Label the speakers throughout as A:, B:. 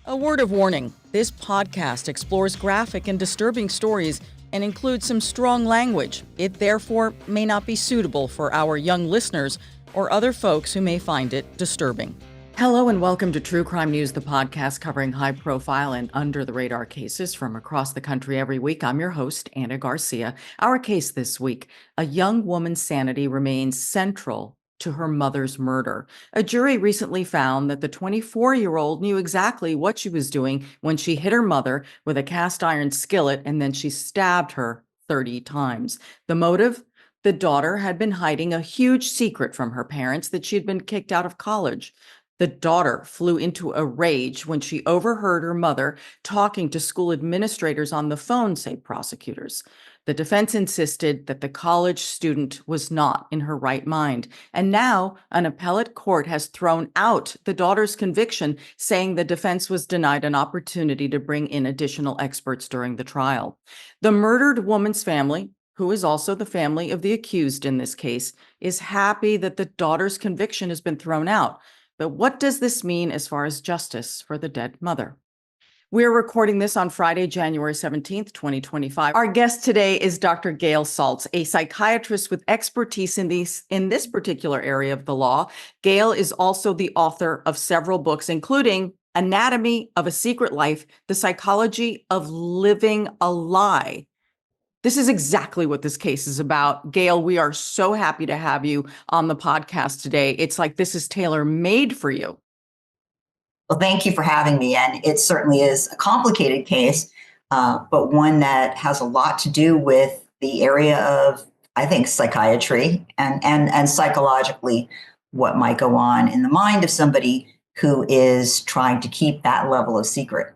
A: A word of warning, this podcast explores graphic and disturbing stories and includes some strong language. It therefore may not be suitable for our young listeners or other folks who may find it disturbing. Hello and welcome to True Crime News, the podcast covering high-profile and under-the-radar cases from across the country every week. I'm your host, Ana Garcia. Our case this week, a young woman's sanity remains central to her mother's murder. A jury recently found that the 24-year-old knew exactly what she was doing when she hit her mother with a cast iron skillet and then she stabbed her 30 times. The motive? The daughter had been hiding a huge secret from her parents that she had been kicked out of college. The daughter flew into a rage when she overheard her mother talking to school administrators on the phone, say prosecutors. The defense insisted that the college student was not in her right mind. And now an appellate court has thrown out the daughter's conviction, saying the defense was denied an opportunity to bring in additional experts during the trial. The murdered woman's family, who is also the family of the accused in this case, is happy that the daughter's conviction has been thrown out. But what does this mean as far as justice for the dead mother? We're recording this on Friday, January 17th, 2025. Our guest today is Dr. Gail Saltz, a psychiatrist with expertise in this particular area of the law. Gail is also the author of several books, including Anatomy of a Secret Life, The Psychology of Living a Lie. This is exactly what this case is about. Gail, we are so happy to have you on the podcast today. It's like this is tailor-made for you.
B: Well, thank you for having me. And it certainly is a complicated case, but one that has a lot to do with the area of, I think, psychiatry and psychologically what might go on in the mind of somebody who is trying to keep that level of secret.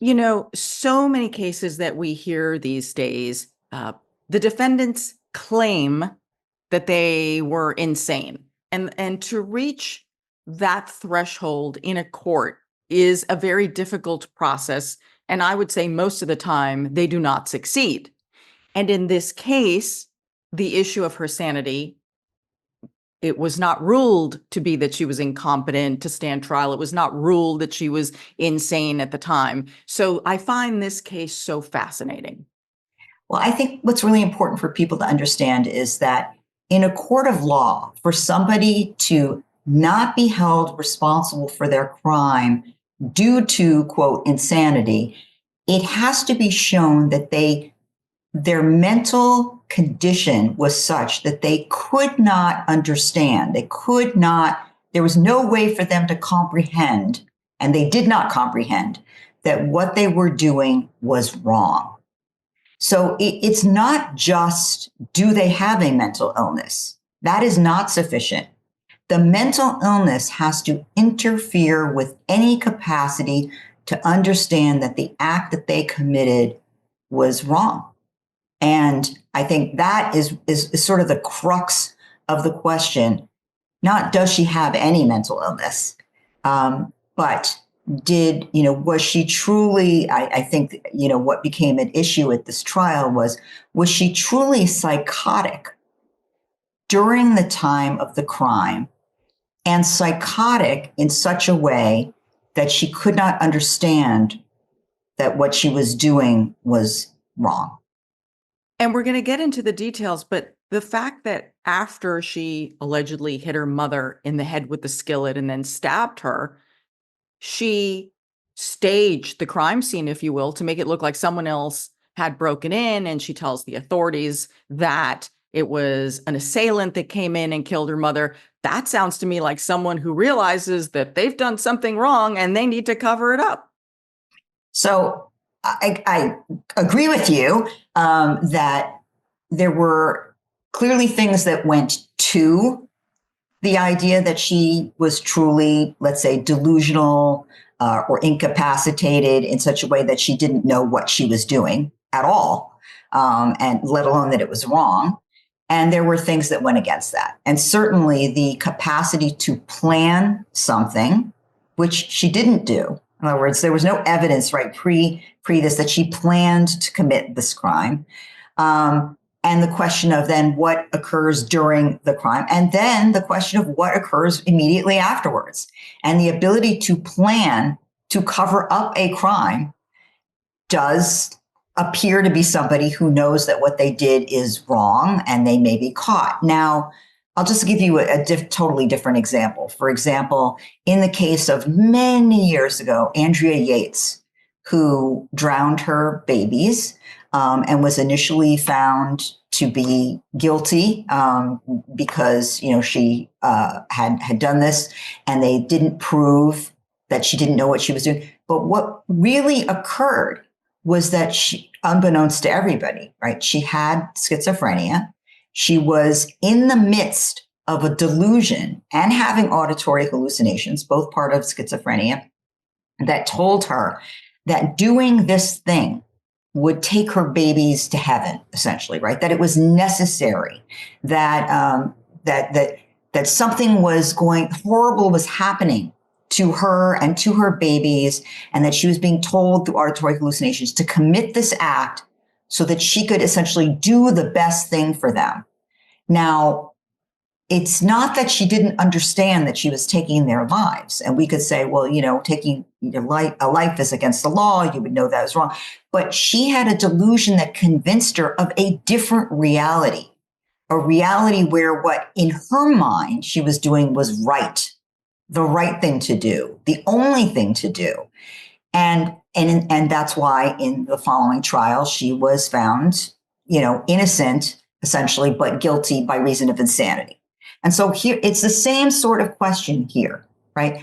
A: You know, so many cases that we hear these days, the defendants claim that they were insane. And to reach that threshold in a court is a very difficult process. And I would say most of the time they do not succeed. And in this case, the issue of her sanity, it was not ruled to be that she was incompetent to stand trial. It was not ruled that she was insane at the time. So I find this case so fascinating.
B: Well, I think what's really important for people to understand is that in a court of law, for somebody to not be held responsible for their crime due to, quote, insanity, it has to be shown that their mental condition was such that they could not understand. There was no way for them to comprehend, and they did not comprehend that what they were doing was wrong. So it's not just, do they have a mental illness? That is not sufficient. The mental illness has to interfere with any capacity to understand that the act that they committed was wrong. And I think that is sort of the crux of the question. Not does she have any mental illness, but was she truly, I think, what became an issue at this trial was she truly psychotic during the time of the crime, and psychotic in such a way that she could not understand that what she was doing was wrong.
A: And we're going to get into the details, but the fact that after she allegedly hit her mother in the head with the skillet and then stabbed her, she staged the crime scene, if you will, to make it look like someone else had broken in. And she tells the authorities that it was an assailant that came in and killed her mother. That sounds to me like someone who realizes that they've done something wrong and they need to cover it up.
B: So I agree with you that there were clearly things that went to the idea that she was truly, let's say, delusional or incapacitated in such a way that she didn't know what she was doing at all, and let alone that it was wrong. And there were things that went against that. And certainly the capacity to plan something, which she didn't do. In other words, there was no evidence, right, pre this that she planned to commit this crime. And the question of then what occurs during the crime, and then the question of what occurs immediately afterwards, and the ability to plan to cover up a crime does appear to be somebody who knows that what they did is wrong and they may be caught. Now, I'll just give you a totally different example. For example, in the case of many years ago, Andrea Yates, who drowned her babies and was initially found to be guilty because she had done this, and they didn't prove that she didn't know what she was doing. But what really occurred was that she, unbeknownst to everybody, right, she had schizophrenia. She was in the midst of a delusion and having auditory hallucinations, both part of schizophrenia, that told her that doing this thing would take her babies to heaven, essentially, right? That it was necessary, that that something was horrible was happening to her and to her babies, and that she was being told through auditory hallucinations to commit this act so that she could essentially do the best thing for them. Now, it's not that she didn't understand that she was taking their lives. And we could say, well, taking a life is against the law. You would know that was wrong. But she had a delusion that convinced her of a different reality, a reality where what in her mind she was doing was right, the right thing to do, the only thing to do. And that's why in the following trial, she was found, innocent, essentially, but guilty by reason of insanity. And so here, it's the same sort of question here, right?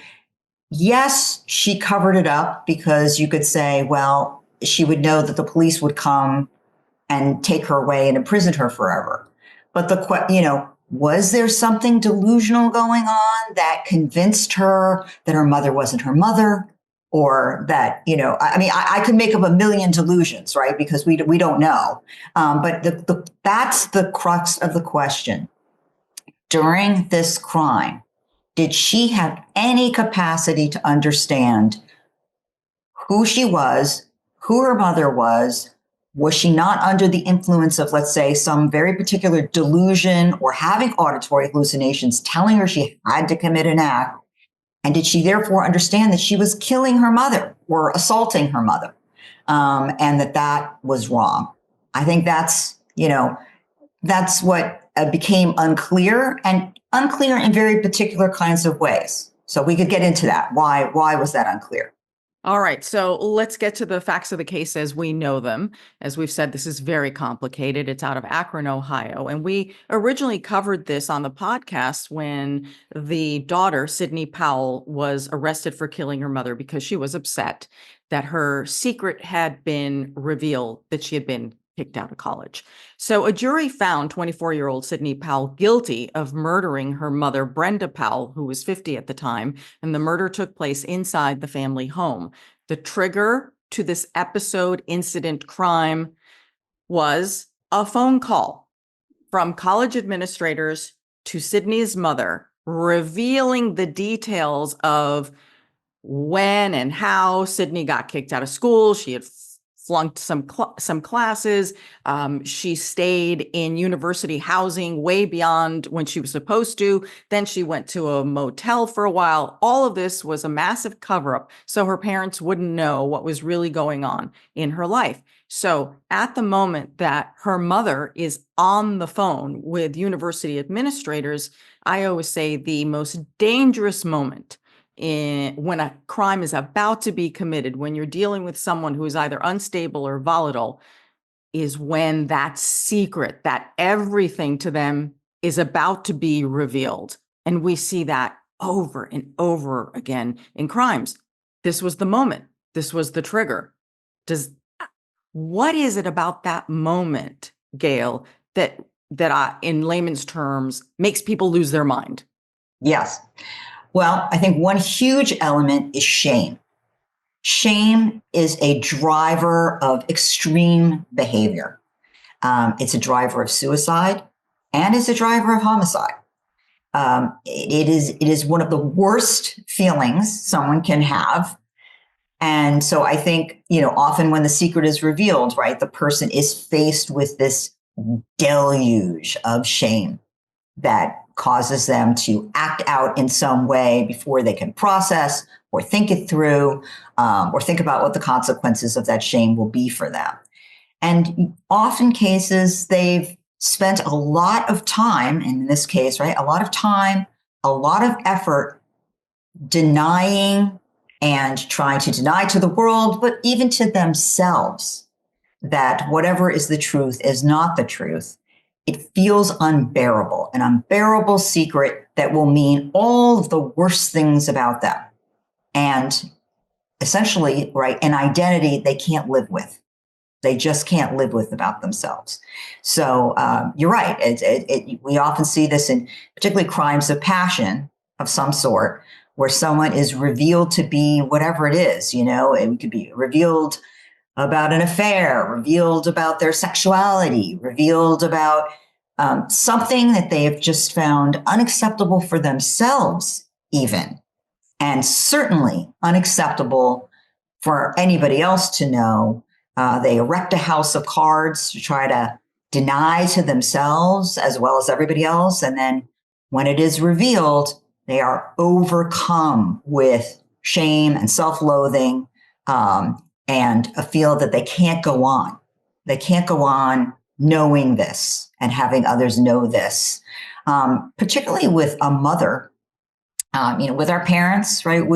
B: Yes, she covered it up because you could say, well, she would know that the police would come and take her away and imprison her forever. But was there something delusional going on that convinced her that her mother wasn't her mother? Or that, I could make up a million delusions, right? Because we don't know. But that's the crux of the question. During this crime, did she have any capacity to understand who she was, who her mother was? Was she not under the influence of, let's say, some very particular delusion or having auditory hallucinations telling her she had to commit an act? And did she therefore understand that she was killing her mother or assaulting her mother, and that was wrong? I think that's what became unclear in very particular kinds of ways. So we could get into that. Why was that unclear?
A: All right, so let's get to the facts of the case as we know them. As we've said, this is very complicated. It's out of Akron, Ohio. And we originally covered this on the podcast when the daughter, Sydney Powell, was arrested for killing her mother because she was upset that her secret had been revealed, that she had been kicked out of college. So a jury found 24-year-old Sydney Powell guilty of murdering her mother, Brenda Powell, who was 50 at the time, and the murder took place inside the family home. The trigger to this episode, incident, crime was a phone call from college administrators to Sydney's mother, revealing the details of when and how Sydney got kicked out of school. She had flunked some classes. She stayed in university housing way beyond when she was supposed to. Then she went to a motel for a while. All of this was a massive cover-up, so her parents wouldn't know what was really going on in her life. So at the moment that her mother is on the phone with university administrators, I always say the most dangerous moment when a crime is about to be committed, when you're dealing with someone who is either unstable or volatile, is when that secret, that everything to them is about to be revealed. And we see that over and over again in crimes. This was the moment. This was the trigger. What is it about that moment, Gail, that in layman's terms makes people lose their mind?
B: Yes. Well, I think one huge element is shame. Shame is a driver of extreme behavior. It's a driver of suicide, and it's a driver of homicide. It is one of the worst feelings someone can have. And so I think, often when the secret is revealed, right, the person is faced with this deluge of shame that causes them to act out in some way before they can process or think it through, or think about what the consequences of that shame will be for them. And often cases, they've spent a lot of time, in this case, right, a lot of time, a lot of effort denying and trying to deny to the world, but even to themselves, that whatever is the truth is not the truth. It feels unbearable, an unbearable secret that will mean all of the worst things about them. And essentially, right, an identity they can't live with. They just can't live with about themselves. So you're right. We often see this in particularly crimes of passion of some sort, where someone is revealed to be whatever it is. It could be revealed about an affair, revealed about their sexuality, revealed about something that they have just found unacceptable for themselves, even, and certainly unacceptable for anybody else to know. They erect a house of cards to try to deny to themselves as well as everybody else. And then when it is revealed, they are overcome with shame and self-loathing, and a feel that they can't go on. They can't go on knowing this and having others know this, particularly with a mother, with our parents, right?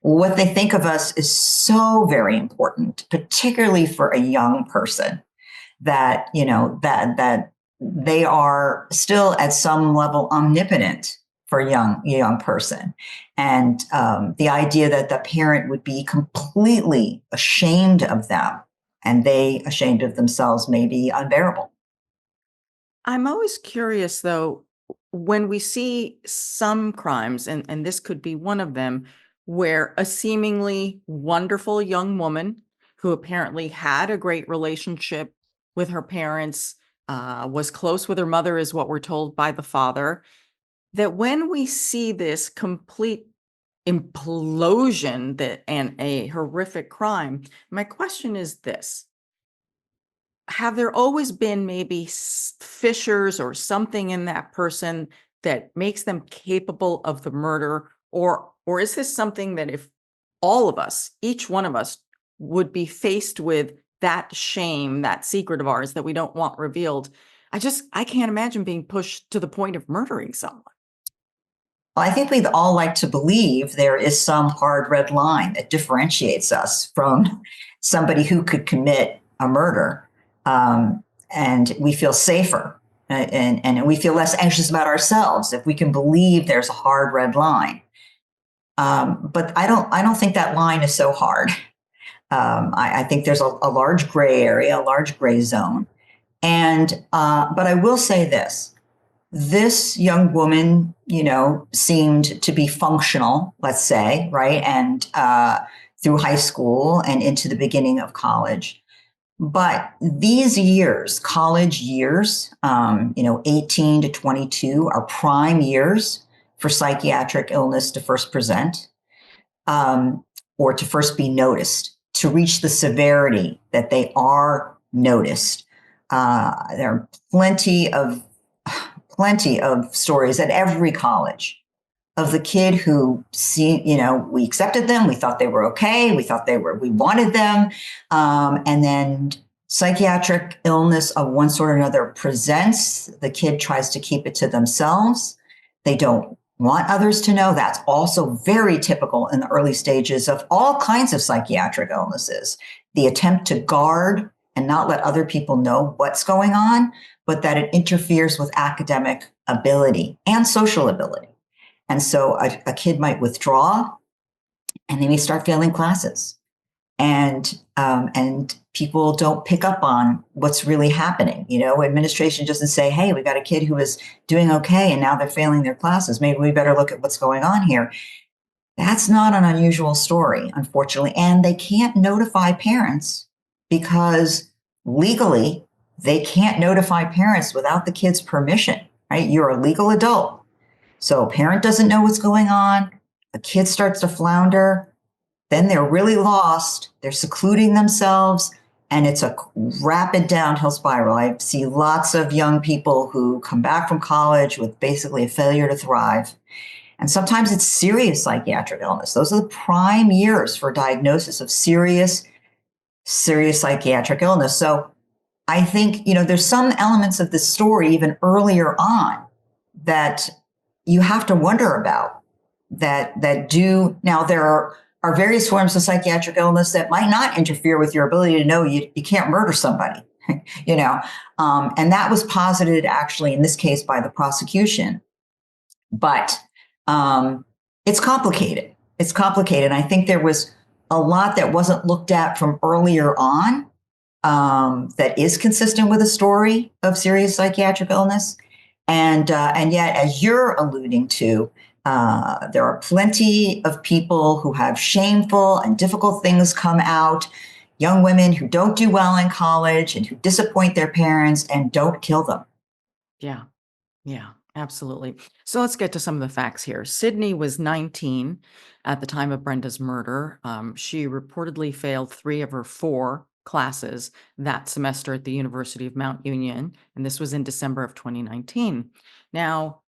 B: What they think of us is so very important, particularly for a young person, that, that they are still at some level omnipotent for a young person. And the idea that the parent would be completely ashamed of them and they ashamed of themselves may be unbearable.
A: I'm always curious, though, when we see some crimes, and this could be one of them, where a seemingly wonderful young woman who apparently had a great relationship with her parents, was close with her mother, is what we're told by the father, that when we see this complete implosion and a horrific crime, my question is this: have there always been maybe fissures or something in that person that makes them capable of the murder, or is this something that if all of us, each one of us, would be faced with that shame, that secret of ours that we don't want revealed, I can't imagine being pushed to the point of murdering someone.
B: Well, I think we'd all like to believe there is some hard red line that differentiates us from somebody who could commit a murder. And we feel safer, and we feel less anxious about ourselves if we can believe there's a hard red line. But I don't think that line is so hard. I think there's a large gray area, a large gray zone. And but I will say this young woman, seemed to be functional, let's say, right? And through high school and into the beginning of college. But these years, college years, 18 to 22 are prime years for psychiatric illness to first present, or to first be noticed, to reach the severity that they are noticed. There are plenty of stories at every college of the kid who we accepted them. We thought they were okay. We wanted them. And then psychiatric illness of one sort or another presents. The kid tries to keep it to themselves. They don't want others to know. That's also very typical in the early stages of all kinds of psychiatric illnesses. The attempt to guard and not let other people know what's going on, but that it interferes with academic ability and social ability. And so a kid might withdraw and they may start failing classes. And people don't pick up on what's really happening. Administration doesn't say, hey, we got a kid who is doing okay and now they're failing their classes. Maybe we better look at what's going on here. That's not an unusual story, unfortunately. And they can't notify parents because legally they can't notify parents without the kid's permission, right? You're a legal adult. So a parent doesn't know what's going on. A kid starts to flounder. Then they're really lost. They're secluding themselves. And it's a rapid downhill spiral. I see lots of young people who come back from college with basically a failure to thrive. And sometimes it's serious psychiatric illness. Those are the prime years for diagnosis of serious psychiatric illness. So I think, there's some elements of the story even earlier on that you have to wonder about that do. Now, there are various forms of psychiatric illness that might not interfere with your ability to know you can't murder somebody, and that was posited actually in this case by the prosecution. But it's complicated. It's complicated. I think there was a lot that wasn't looked at from earlier on that is consistent with a story of serious psychiatric illness. And yet, as you're alluding to, there are plenty of people who have shameful and difficult things come out, young women who don't do well in college and who disappoint their parents and don't kill them.
A: Yeah. Yeah, absolutely. So let's get to some of the facts here. Sydney was 19 at the time of Brenda's murder. She reportedly failed 3 of her 4 classes that semester at the University of Mount Union, and this was in December of 2019. Now,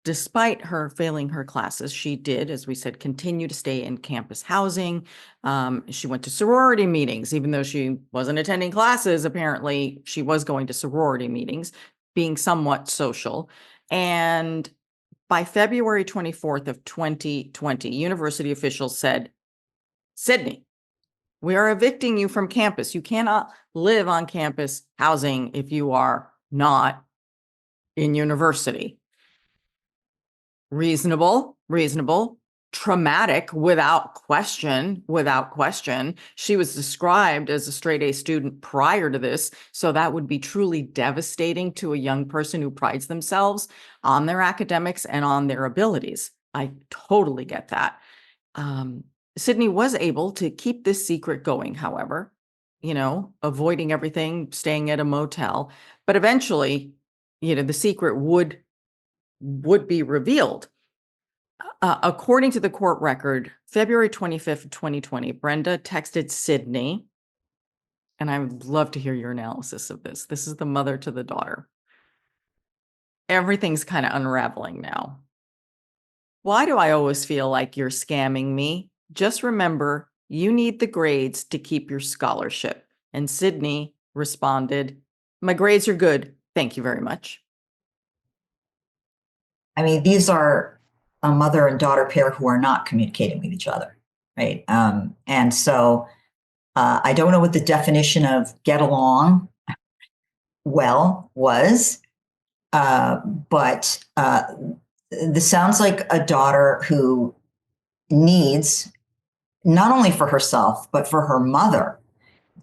A: despite her failing her classes, she did, as we said, continue to stay in campus housing. She went to sorority meetings, even though she wasn't attending classes. Apparently, she was going to sorority meetings, being somewhat social. And by February 24th of 2020, university officials said, Sydney, we are evicting you from campus. You cannot live on campus housing if you are not in university. Reasonable. Traumatic, without question. She was described as a straight A student prior to this, so that would be truly devastating to a young person who prides themselves on their academics and on their abilities. I totally get that. Sydney was able to keep this secret going, however, avoiding everything, staying at a motel, but eventually, the secret would be revealed. According to the court record, February 25th, 2020, Brenda texted Sydney, and I would love to hear your analysis of this. This is the mother to the daughter. Everything's kind of unraveling now. Why do I always feel like you're scamming me? Just remember, you need the grades to keep your scholarship. And Sydney responded, my grades are good. Thank you very much.
B: I mean, these are a mother and daughter pair who are not communicating with each other, right? And so I don't know what the definition of get along well was, but this sounds like a daughter who needs, not only for herself, but for her mother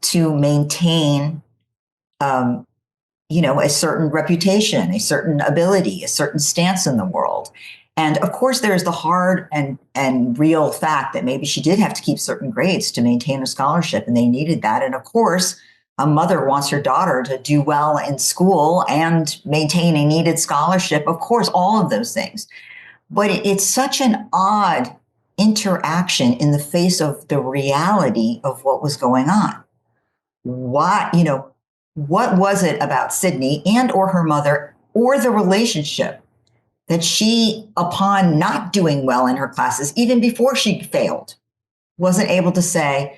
B: to maintain, a certain reputation, a certain ability, a certain stance in the world. And of course, there's the hard and real fact that maybe she did have to keep certain grades to maintain a scholarship, and they needed that. And of course, a mother wants her daughter to do well in school and maintain a needed scholarship. Of course, all of those things. But it's such an odd interaction in the face of the reality of what was going on. What was it about Sydney and or her mother or the relationship that she, upon not doing well in her classes, even before she failed, wasn't able to say,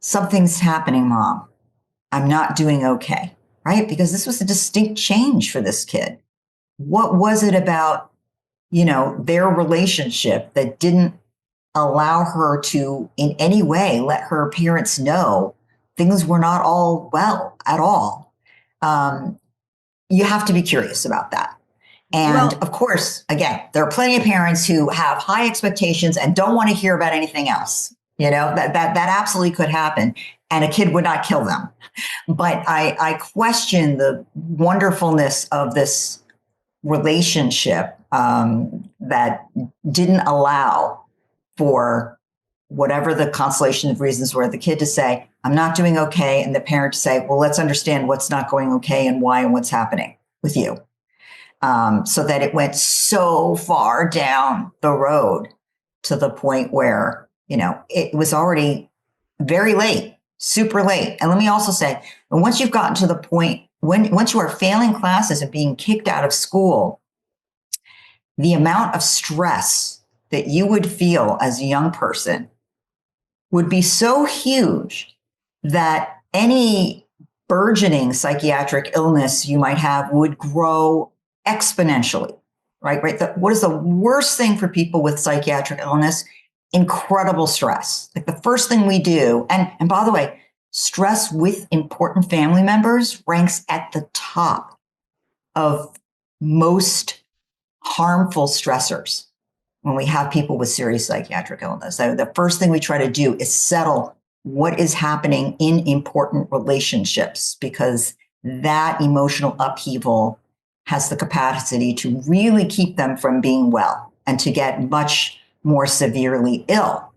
B: something's happening, Mom. I'm not doing okay, right? Because this was a distinct change for this kid. What was it about, their relationship that didn't allow her to in any way let her parents know things were not all well at all? You have to be curious about that. And of course, again, there are plenty of parents who have high expectations and don't want to hear about anything else. That absolutely could happen, and a kid would not kill them. But I question the wonderfulness of this relationship that didn't allow for whatever the constellation of reasons were, the kid to say, I'm not doing okay, and the parent to say, well, let's understand what's not going okay and why and what's happening with you. So that it went so far down the road to the point where, it was already very late, super late. And let me also say, once you've gotten to the point, once you are failing classes and being kicked out of school, the amount of stress that you would feel as a young person would be so huge that any burgeoning psychiatric illness you might have would grow exponentially, right? What is the worst thing for people with psychiatric illness? Incredible stress. Like the first thing we do, and by the way, stress with important family members ranks at the top of most harmful stressors when we have people with serious psychiatric illness. So the first thing we try to do is settle what is happening in important relationships, because that emotional upheaval has the capacity to really keep them from being well and to get much more severely ill.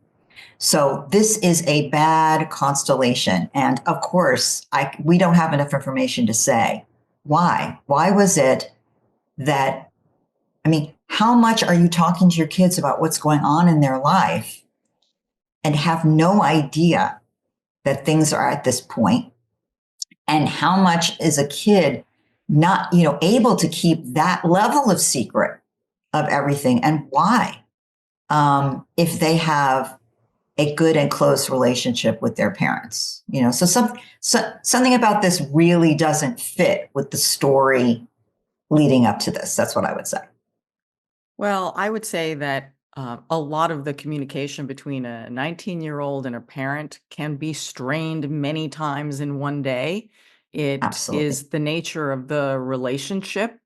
B: So this is a bad constellation. And of course, we don't have enough information to say why. Why was it that, how much are you talking to your kids about what's going on in their life and have no idea that things are at this point? And how much is a kid not, able to keep that level of secret of everything, and why? If they have a good and close relationship with their parents, so something about this really doesn't fit with the story leading up to this. That's what I would say.
A: Well, I would say that a lot of the communication between a 19-year-old and a parent can be strained many times in one day. It
B: Absolutely.
A: is the nature of the relationship.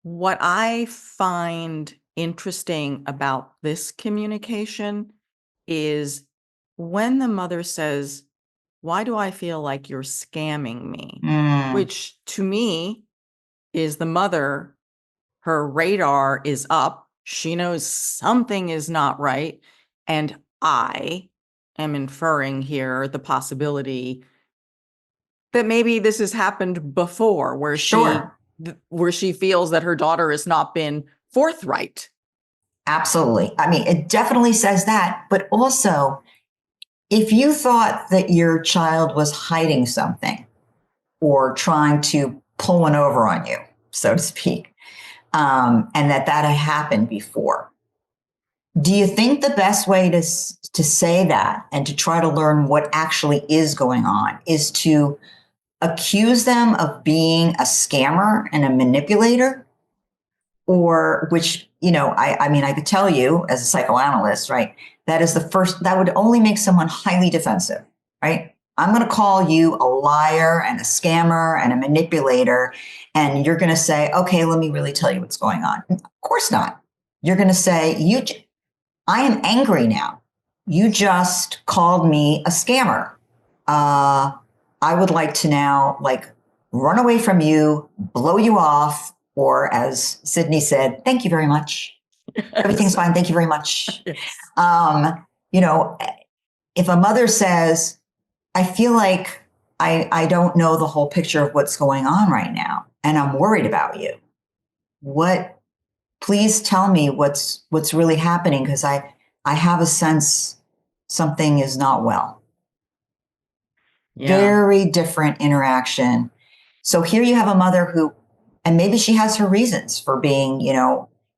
A: What I find interesting about this communication is when the mother says, "Why do I feel like you're scamming me?" Which to me is the mother, her radar is up. She knows something is not right. And I am inferring here the possibility that maybe this has happened before, where
B: Sure.
A: she feels that her daughter has not been forthright.
B: Absolutely. It definitely says that, but also, if you thought that your child was hiding something or trying to pull one over on you, so to speak, and that had happened before, do you think the best way to say that and to try to learn what actually is going on is to accuse them of being a scammer and a manipulator? Or which, I could tell you as a psychoanalyst, right? That would only make someone highly defensive, right? I'm going to call you a liar and a scammer and a manipulator. And you're going to say, okay, let me really tell you what's going on. Of course not. You're going to say, I am angry now. You just called me a scammer. I would like to now run away from you, blow you off, or as Sydney said, thank you very much. Everything's fine. Thank you very much.
A: Yes.
B: If a mother says, I feel like I don't know the whole picture of what's going on right now, and I'm worried about you. Please tell me what's really happening, because I have a sense something is not well.
A: Yeah.
B: Very different interaction. So here you have a mother who, and maybe she has her reasons for being,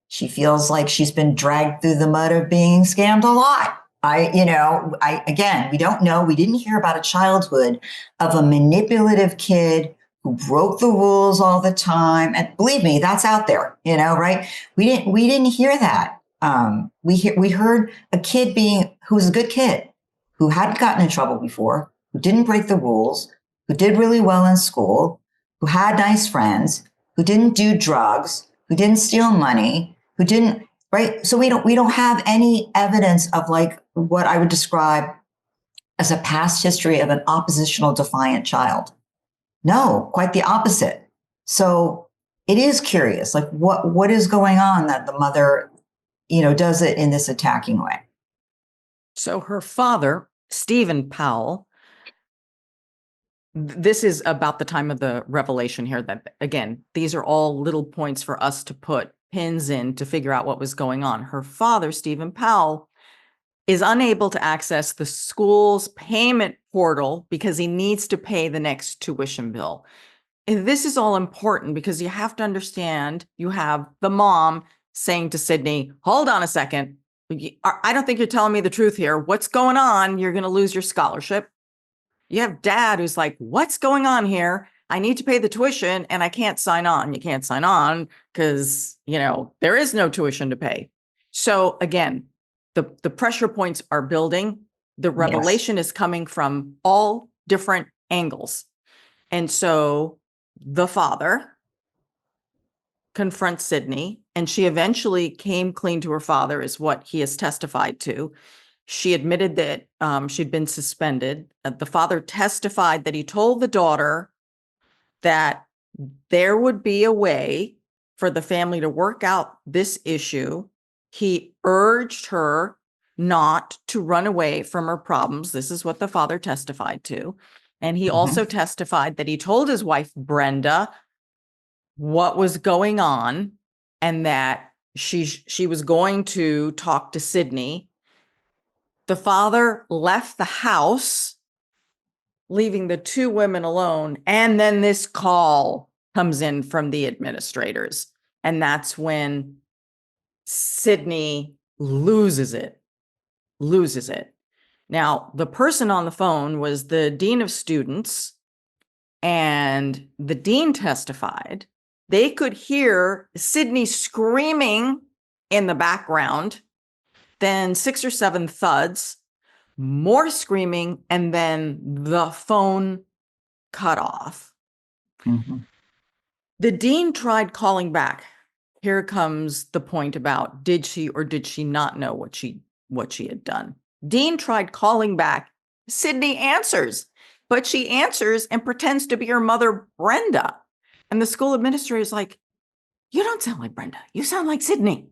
B: she feels like she's been dragged through the mud of being scammed a lot. Again, we don't know. We didn't hear about a childhood of a manipulative kid who broke the rules all the time. And believe me, that's out there, right? We didn't hear that. We heard a kid who was a good kid, who hadn't gotten in trouble before, who didn't break the rules, who did really well in school, who had nice friends, who didn't do drugs, who didn't steal money, who didn't, right? So we don't have any evidence of what I would describe as a past history of an oppositional defiant child. No, quite the opposite. So it is curious, what is going on that the mother, does it in this attacking way.
A: So her father, Stephen Powell, this is about the time of the revelation here that, again, these are all little points for us to put pins in to figure out what was going on. Her father, Stephen Powell, is unable to access the school's payment portal because he needs to pay the next tuition bill. And this is all important because you have to understand, you have the mom saying to Sydney, hold on a second. I don't think you're telling me the truth here. What's going on? You're going to lose your scholarship. You have dad who's like, what's going on here? I need to pay the tuition and I can't sign on. You can't sign on because, there is no tuition to pay. So again, the pressure points are building. The revelation is coming from all different angles. And so the father confronts Sydney, and she eventually came clean to her father, is what he has testified to. She admitted that she'd been suspended. The father testified that he told the daughter that there would be a way for the family to work out this issue. He urged her not to run away from her problems. This is what the father testified to. And he also testified that he told his wife, Brenda, what was going on and that she was going to talk to Sydney. The father left the house, leaving the two women alone. And then this call comes in from the administrators. And that's when Sydney loses it. Now, the person on the phone was the dean of students, and the dean testified. They could hear Sydney screaming in the background, then 6 or 7 thuds, more screaming, and then the phone cut off. The dean tried calling back. Here comes the point about did she or did she not know what she had done. Dean tried calling back. Sydney answers, but she answers and pretends to be her mother, Brenda. And the school administrator is like, you don't sound like Brenda. You sound like Sydney.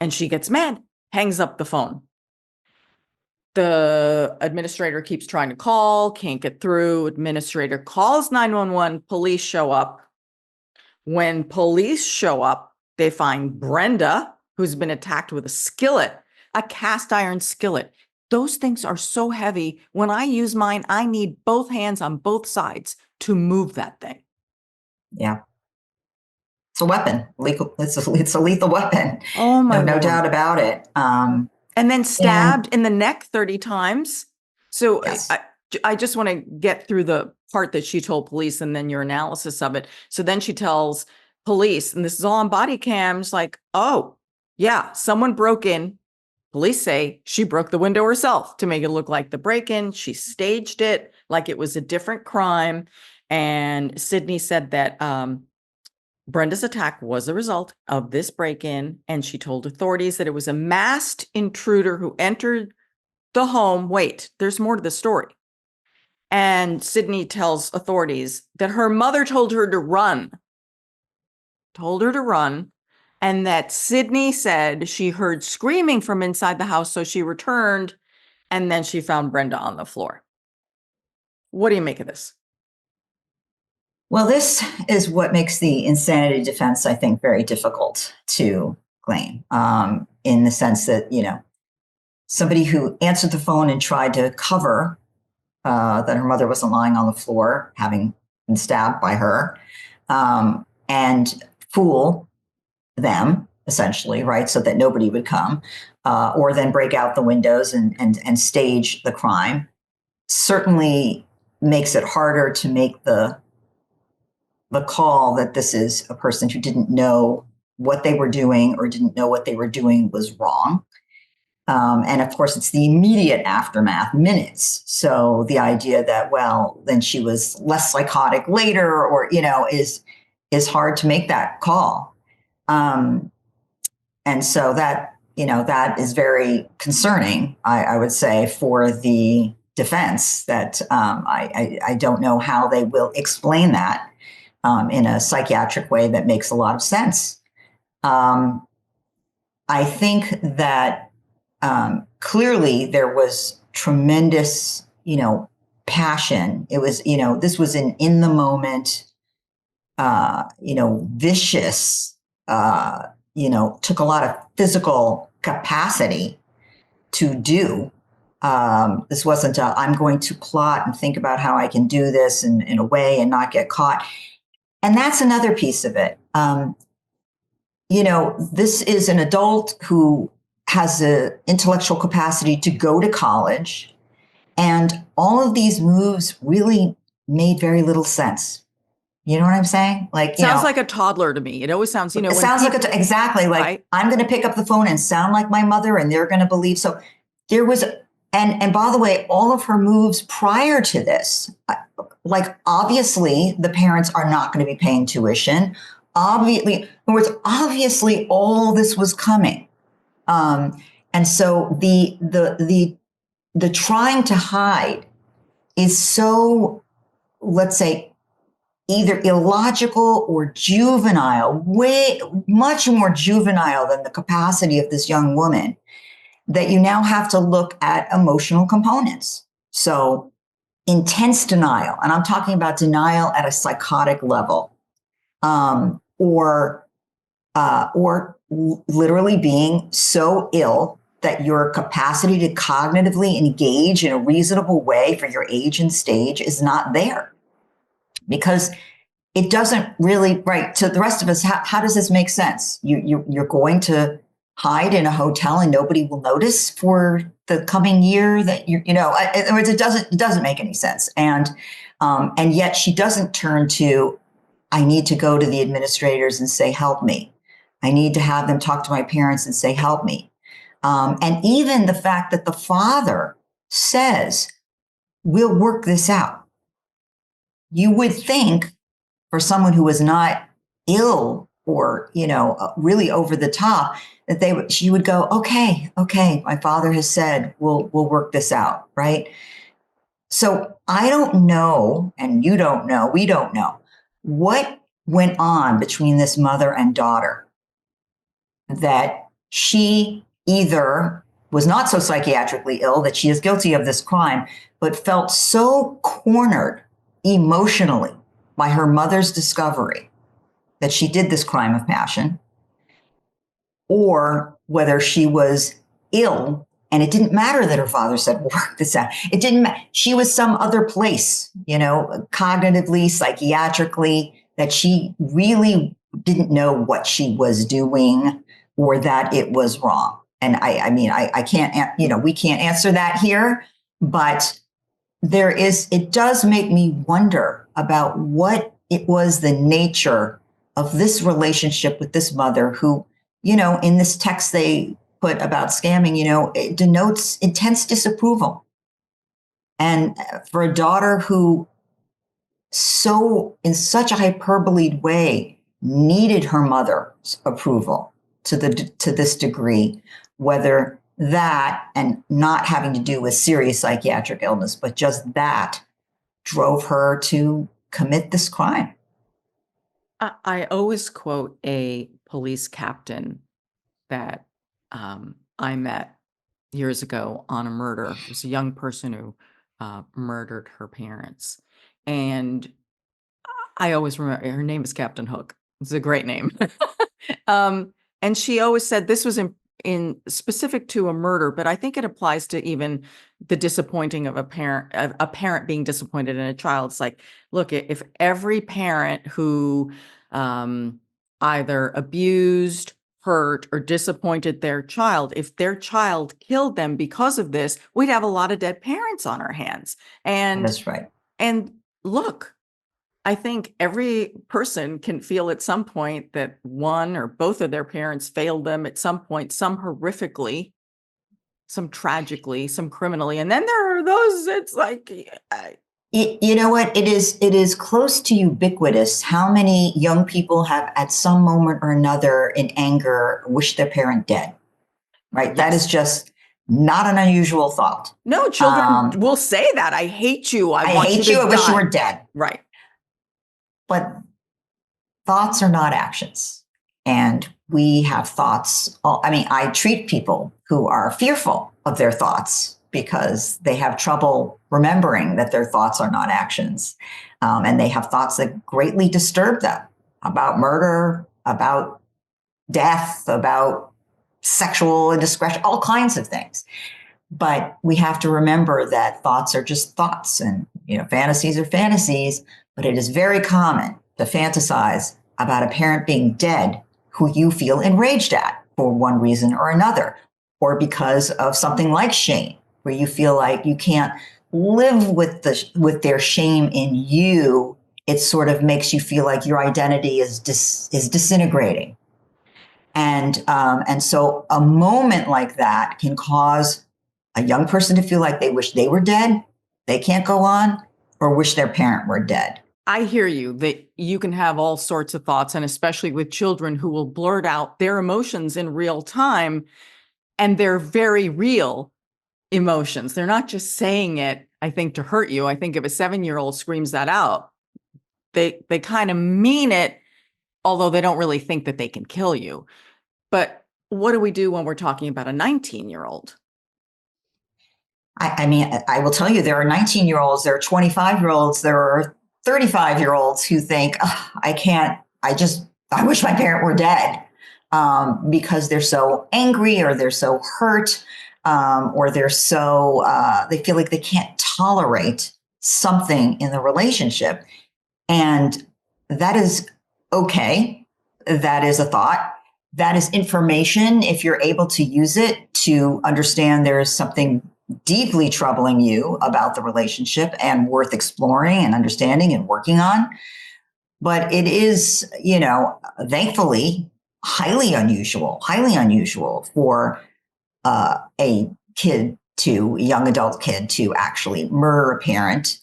A: And she gets mad, hangs up the phone. The administrator keeps trying to call, can't get through. Administrator calls 911. Police show up. When police show up, they find Brenda, who's been attacked with a skillet, a cast iron skillet. Those things are so heavy. When I use mine, I need both hands on both sides to move that thing.
B: Yeah. It's a weapon. It's a lethal weapon.
A: Oh my
B: no
A: Lord.
B: doubt about it.
A: And then stabbed in the neck 30 times. So
B: yes.
A: I just want to get through the part that she told police and then your analysis of it. So then she tells police, and this is all on body cams, like, oh, yeah, someone broke in. Police say she broke the window herself to make it look like the break-in. She staged it like it was a different crime. And Sydney said that Brenda's attack was a result of this break-in. And she told authorities that it was a masked intruder who entered the home. Wait, there's more to the story. And Sydney tells authorities that her mother told her to run, and that Sydney said she heard screaming from inside the house, so she returned, and then she found Brenda on the floor. What do you make of this?
B: Well, this is what makes the insanity defense, I think, very difficult to claim, in the sense that, somebody who answered the phone and tried to cover that her mother wasn't lying on the floor, having been stabbed by her, and fool them, essentially, right, so that nobody would come, or then break out the windows and stage the crime, certainly makes it harder to make the call that this is a person who didn't know what they were doing or didn't know what they were doing was wrong. And of course, it's the immediate aftermath, minutes. So the idea that, well, then she was less psychotic later, or, is hard to make that call. And so that, that is very concerning, I would say, for the defense, that I don't know how they will explain that in a psychiatric way that makes a lot of sense. I think that clearly there was tremendous, passion. It was, this was an in the moment, vicious, took a lot of physical capacity to do. This wasn't I'm going to plot and think about how I can do this in a way and not get caught. And that's another piece of it. This is an adult who has the intellectual capacity to go to college. And all of these moves really made very little sense. You know what I'm saying? Like,
A: sounds like a toddler to me. It always sounds,
B: it sounds like exactly like, right? I'm going to pick up the phone and sound like my mother, and they're going to believe. So there was, and by the way, all of her moves prior to this, like obviously the parents are not going to be paying tuition. Obviously, in other words, obviously all this was coming, and so the trying to hide is so, let's say, either illogical or juvenile, way much more juvenile than the capacity of this young woman, that you now have to look at emotional components. So intense denial, and I'm talking about denial at a psychotic level, or literally being so ill that your capacity to cognitively engage in a reasonable way for your age and stage is not there. Because it doesn't really, right, to the rest of us, how does this make sense? You're going to hide in a hotel and nobody will notice for the coming year that in other words, it doesn't make any sense. And yet she doesn't turn to, I need to go to the administrators and say, help me. I need to have them talk to my parents and say, help me. And even the fact that the father says, we'll work this out. You would think for someone who was not ill or, really over the top, that she would go, okay, my father has said, we'll work this out, right? So I don't know, and you don't know, we don't know, what went on between this mother and daughter that she either was not so psychiatrically ill that she is guilty of this crime, but felt so cornered emotionally by her mother's discovery that she did this crime of passion, or whether she was ill and it didn't matter that her father said, we'll work this out. It didn't matter. She was some other place, cognitively, psychiatrically, that she really didn't know what she was doing or that it was wrong. And I can't, we can't answer that here, but it does make me wonder about what it was, the nature of this relationship with this mother who, in this text they put about scamming, it denotes intense disapproval. And for a daughter who in such a hyperbole way needed her mother's approval to this degree, whether that and not having to do with serious psychiatric illness, but just that drove her to commit this crime.
A: I always quote a police captain that I met years ago on a murder. It was a young person who murdered her parents. And I always remember, her name is Captain Hook. It's a great name. And she always said this was in specific to a murder, but I think it applies to even the disappointing of a parent being disappointed in a child. It's like, look, if every parent who either abused, hurt, or disappointed their child, if their child killed them because of this, we'd have a lot of dead parents on our hands. And
B: that's right.
A: And look, I think every person can feel at some point that one or both of their parents failed them at some point, some horrifically, some tragically, some criminally. And then there are those, it's like,
B: you know what? It is close to ubiquitous how many young people have at some moment or another in anger wished their parent dead, right? Yes. That is just not an unusual thought.
A: No, children will say that. I hate you. I
B: hate you. I wish you were dead.
A: Right.
B: But thoughts are not actions. And we have thoughts. I treat people who are fearful of their thoughts because they have trouble remembering that their thoughts are not actions. And they have thoughts that greatly disturb them about murder, about death, about sexual indiscretion, all kinds of things. But we have to remember that thoughts are just thoughts, and fantasies are fantasies. But it is very common to fantasize about a parent being dead who you feel enraged at for one reason or another, or because of something like shame, where you feel like you can't live with their shame in you. It sort of makes you feel like your identity is disintegrating. And so a moment like that can cause a young person to feel like they wish they were dead, they can't go on, or wish their parent were dead.
A: I hear you that you can have all sorts of thoughts, and especially with children who will blurt out their emotions in real time, and they're very real emotions. They're not just saying it, I think, to hurt you. I think if a 7-year-old screams that out, they kind of mean it, although they don't really think that they can kill you. But what do we do when we're talking about a 19-year-old?
B: I mean, I will tell you, there are 19-year-olds, there are 25-year-olds, there are 35-year-olds who think, oh, I wish my parent were dead, because they're so angry, or they're so hurt, or they feel like they can't tolerate something in the relationship. And that is okay. That is a thought. That is information, if you're able to use it to understand there is something deeply troubling you about the relationship and worth exploring and understanding and working on. But it is, thankfully, highly unusual for a young adult kid to actually murder a parent.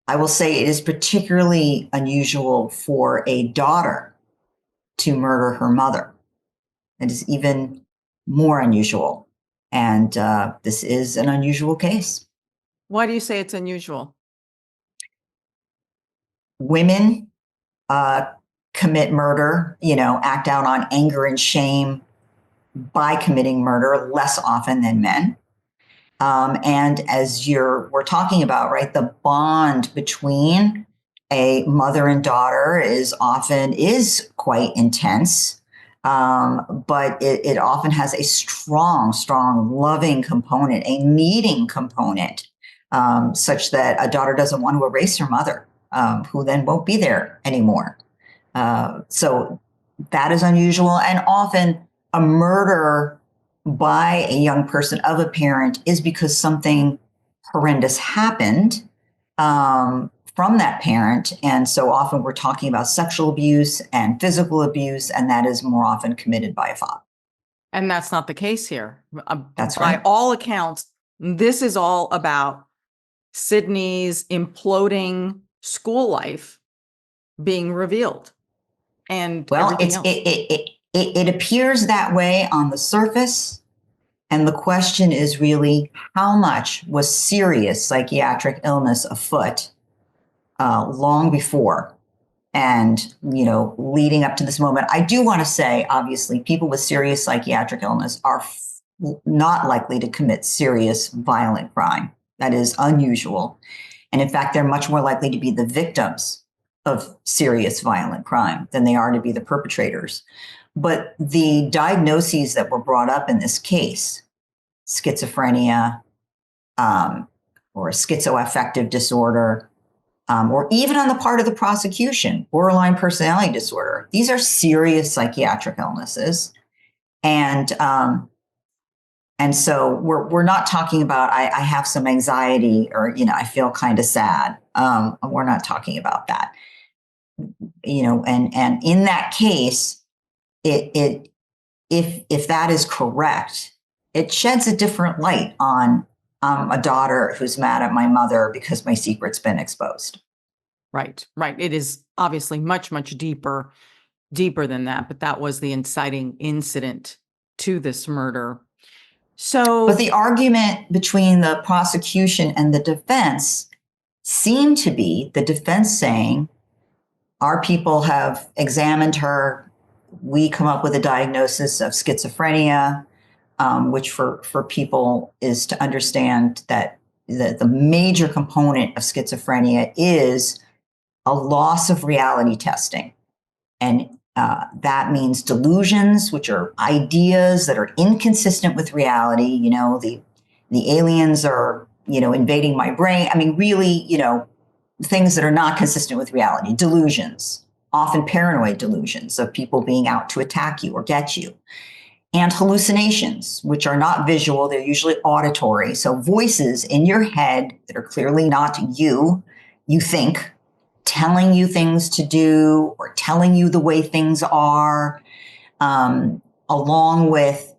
B: I will say it is particularly unusual for a daughter to murder her mother. It is even more unusual. And this is an unusual case.
A: Why do you say it's unusual?
B: Women commit murder, act out on anger and shame by committing murder less often than men. And as we're talking about, right, the bond between a mother and daughter is quite intense. But it often has a strong, loving component, a needing component, such that a daughter doesn't want to erase her mother, who then won't be there anymore. So that is unusual. And often a murder by a young person of a parent is because something horrendous happened from that parent. And so often we're talking about sexual abuse and physical abuse, and that is more often committed by a father.
A: And that's not the case here.
B: That's right.
A: By all accounts, this is all about Sydney's imploding school life being revealed. And
B: well, it appears that way on the surface. And the question is really, how much was serious psychiatric illness afoot long before and, leading up to this moment? I do want to say, obviously, people with serious psychiatric illness are not likely to commit serious violent crime. That is unusual. And in fact, they're much more likely to be the victims of serious violent crime than they are to be the perpetrators. But the diagnoses that were brought up in this case, schizophrenia, or schizoaffective disorder, or even on the part of the prosecution, borderline personality disorder, these are serious psychiatric illnesses. And so we're not talking about, I have some anxiety, or, I feel kind of sad. We're not talking about that. And in that case, if that is correct, it sheds a different light on a daughter who's mad at my mother because my secret's been exposed.
A: Right. It is obviously much, much deeper than that, but that was the inciting incident to this murder.
B: But the argument between the prosecution and the defense seemed to be the defense saying, our people have examined her. We come up with a diagnosis of schizophrenia, which for people is to understand that the major component of schizophrenia is a loss of reality testing. And That means delusions, which are ideas that are inconsistent with reality. The aliens are, invading my brain. I mean, really, things that are not consistent with reality, delusions, often paranoid delusions of people being out to attack you or get you. And hallucinations, which are not visual, they're usually auditory. So voices in your head that are clearly not you, you think, telling you things to do or telling you the way things are, along with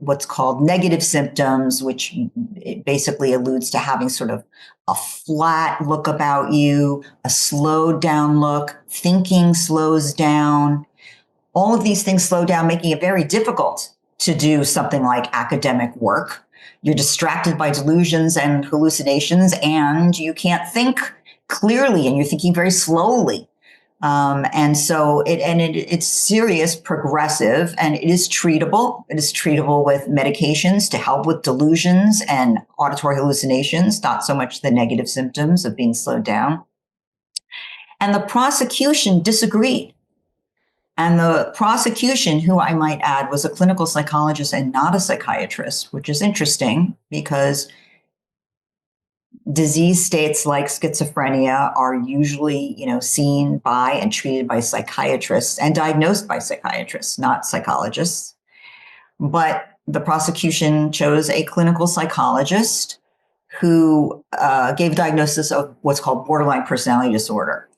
B: what's called negative symptoms, which it basically alludes to having sort of a flat look about you, a slowed down look, thinking slows down. All of these things slow down, making it very difficult to do something like academic work. You're distracted by delusions and hallucinations, and you can't think clearly, and you're thinking very slowly. And so it's serious, progressive, and it is treatable. It is treatable with medications to help with delusions and auditory hallucinations, not so much the negative symptoms of being slowed down. And the prosecution disagreed. And the prosecution, who I might add, was a clinical psychologist and not a psychiatrist, which is interesting because disease states like schizophrenia are usually, seen by and treated by psychiatrists and diagnosed by psychiatrists, not psychologists. But the prosecution chose a clinical psychologist who gave a diagnosis of what's called borderline personality disorder,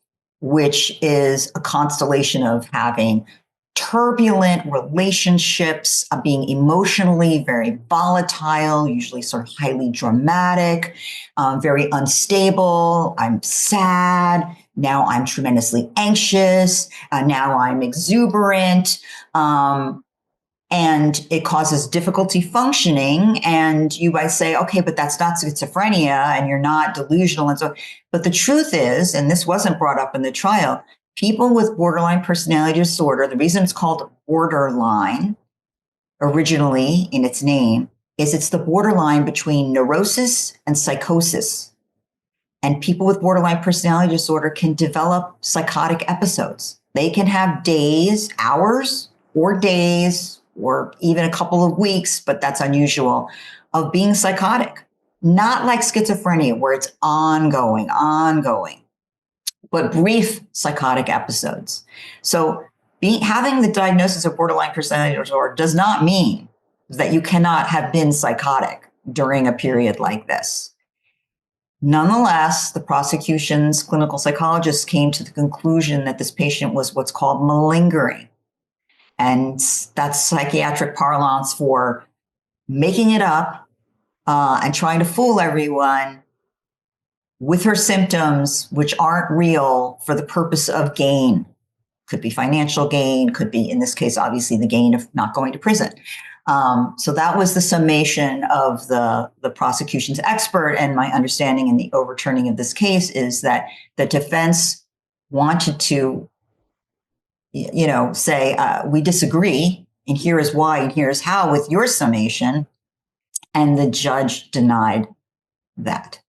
B: which is a constellation of having turbulent relationships, of being emotionally very volatile, usually sort of highly dramatic, very unstable. I'm sad. Now I'm tremendously anxious. Now I'm exuberant. And it causes difficulty functioning. And you might say, okay, but that's not schizophrenia and you're not delusional. And so, but the truth is, and this wasn't brought up in the trial, people with borderline personality disorder, the reason it's called borderline originally in its name is it's the borderline between neurosis and psychosis. And people with borderline personality disorder can develop psychotic episodes. They can have days, hours, or days, or even a couple of weeks, but that's unusual, of being psychotic. Not like schizophrenia, where it's ongoing, but brief psychotic episodes. So having the diagnosis of borderline personality disorder does not mean that you cannot have been psychotic during a period like this. Nonetheless, the prosecution's clinical psychologists came to the conclusion that this patient was what's called malingering. And that's psychiatric parlance for making it up and trying to fool everyone with her symptoms, which aren't real, for the purpose of gain. Could be financial gain, could be, in this case, obviously the gain of not going to prison. So that was the summation of the prosecution's expert. And my understanding in the overturning of this case is that the defense wanted to, say, we disagree, and here is why, and here's how with your summation. And the judge denied that.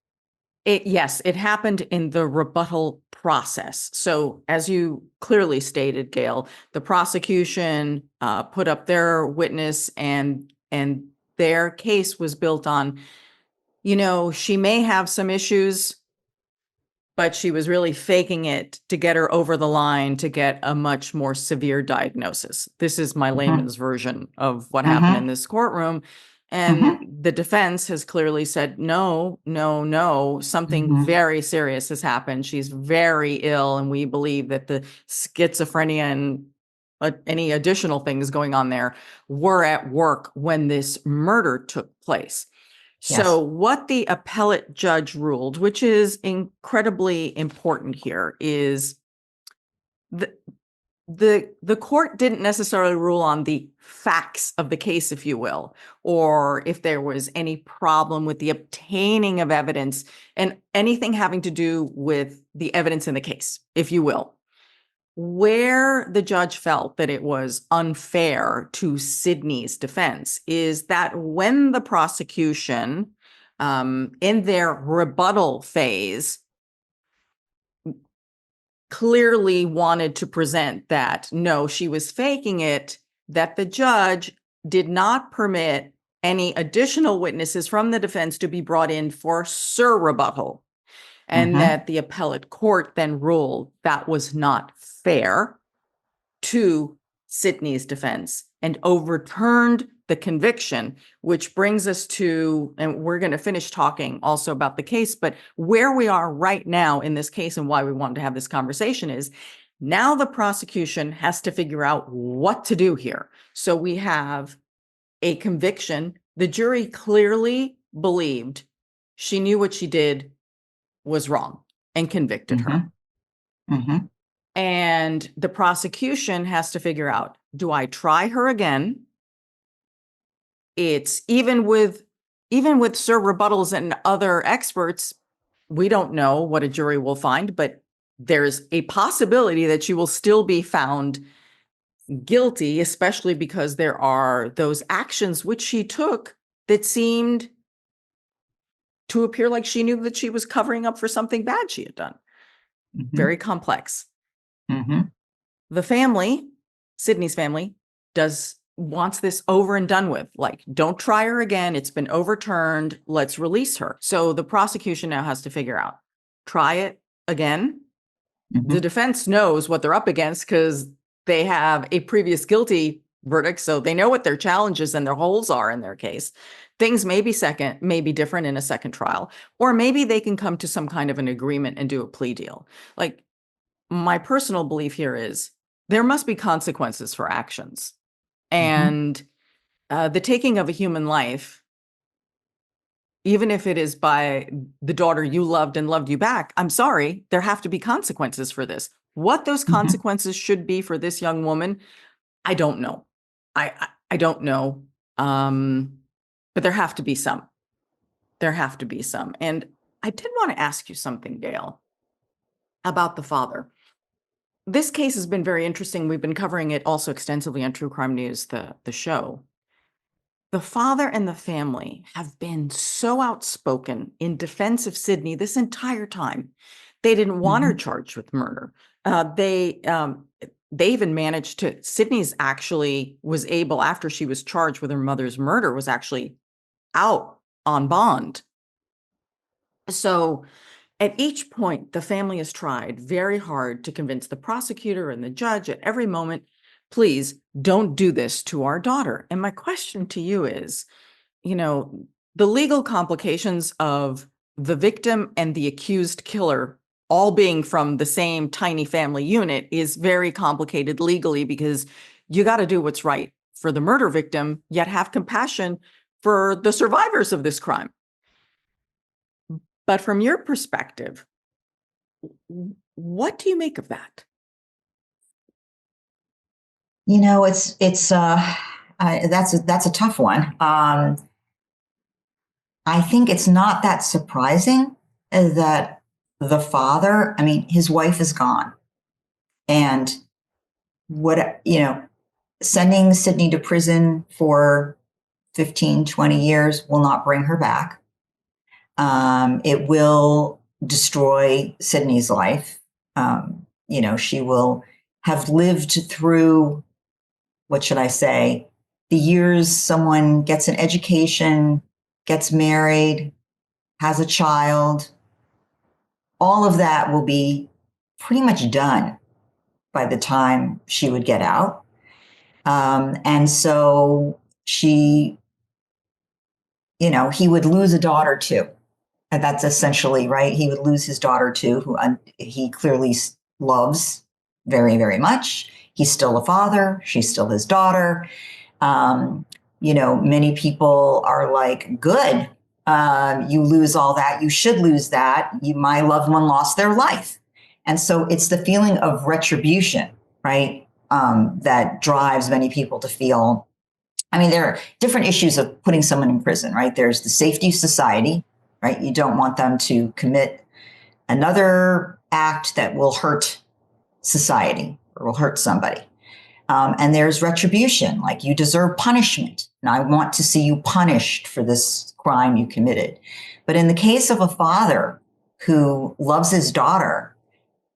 A: Yes, it happened in the rebuttal process. So as you clearly stated, Gail, the prosecution put up their witness and their case was built on, she may have some issues, but she was really faking it to get her over the line to get a much more severe diagnosis. This is my layman's version of what happened in this courtroom. And the defense has clearly said, no, something very serious has happened. She's very ill, and we believe that the schizophrenia and any additional things going on there were at work when this murder took place. So what the appellate judge ruled, which is incredibly important here, is the court didn't necessarily rule on the facts of the case, if you will, or if there was any problem with the obtaining of evidence and anything having to do with the evidence in the case, if you will. Where the judge felt that it was unfair to Sydney's defense is that when the prosecution, in their rebuttal phase, clearly wanted to present that, no, she was faking it, that the judge did not permit any additional witnesses from the defense to be brought in for surrebuttal, and that the appellate court then ruled that was not fair to Sydney's defense and overturned the conviction, which brings us to, and we're going to finish talking also about the case, but where we are right now in this case and why we wanted to have this conversation is now the prosecution has to figure out what to do here. So we have a conviction. The jury clearly believed she knew what she did was wrong and convicted her. And the prosecution has to figure out, do I try her again? It's even with Sir rebuttals and other experts, we don't know what a jury will find, but there's a possibility that she will still be found guilty, especially because there are those actions which she took that seemed to appear like she knew that she was covering up for something bad she had done. Very complex. The family, Sydney's family, wants this over and done with. Like, don't try her again. It's been overturned. Let's release her. So the prosecution now has to figure out, try it again. The defense knows what they're up against because they have a previous guilty verdict. So they know what their challenges and their holes are in their case. Things may be different in a second trial, or maybe they can come to some kind of an agreement and do a plea deal. Like, my personal belief here is there must be consequences for actions. And the taking of a human life, even if it is by the daughter you loved and loved you back, I'm sorry, there have to be consequences for this. What those consequences should be for this young woman, I don't know. I don't know. But there have to be some. There have to be some. And I did want to ask you something, Gail, about the father. This case has been very interesting. We've been covering it also extensively on True Crime News, the show. The father and the family have been so outspoken in defense of Sydney this entire time. They didn't want her charged with murder. They even managed to, Sydney's actually was able, after she was charged with her mother's murder, was actually out on bond. So at each point, the family has tried very hard to convince the prosecutor and the judge at every moment, please don't do this to our daughter. And my question to you is, the legal complications of the victim and the accused killer all being from the same tiny family unit is very complicated legally, because you got to do what's right for the murder victim, yet have compassion for the survivors of this crime. But from your perspective, what do you make of that?
B: That's a tough one. I think it's not that surprising that the father, his wife is gone, and sending Sydney to prison for 15, 20 years will not bring her back. It will destroy Sydney's life. She will have lived through, what should I say, the years someone gets an education, gets married, has a child. All of that will be pretty much done by the time she would get out. And so he would lose a daughter too. And that's essentially right. He would lose his daughter too, who he clearly loves very, very much. He's still a father. She's still his daughter. Many people are like, good, you lose all that. You should lose that. My loved one lost their life. And so it's the feeling of retribution, right? That drives many people to feel, there are different issues of putting someone in prison, right? There's the safety of society, right? You don't want them to commit another act that will hurt society or will hurt somebody. And there's retribution, like you deserve punishment. And I want to see you punished for this crime you committed. But in the case of a father who loves his daughter,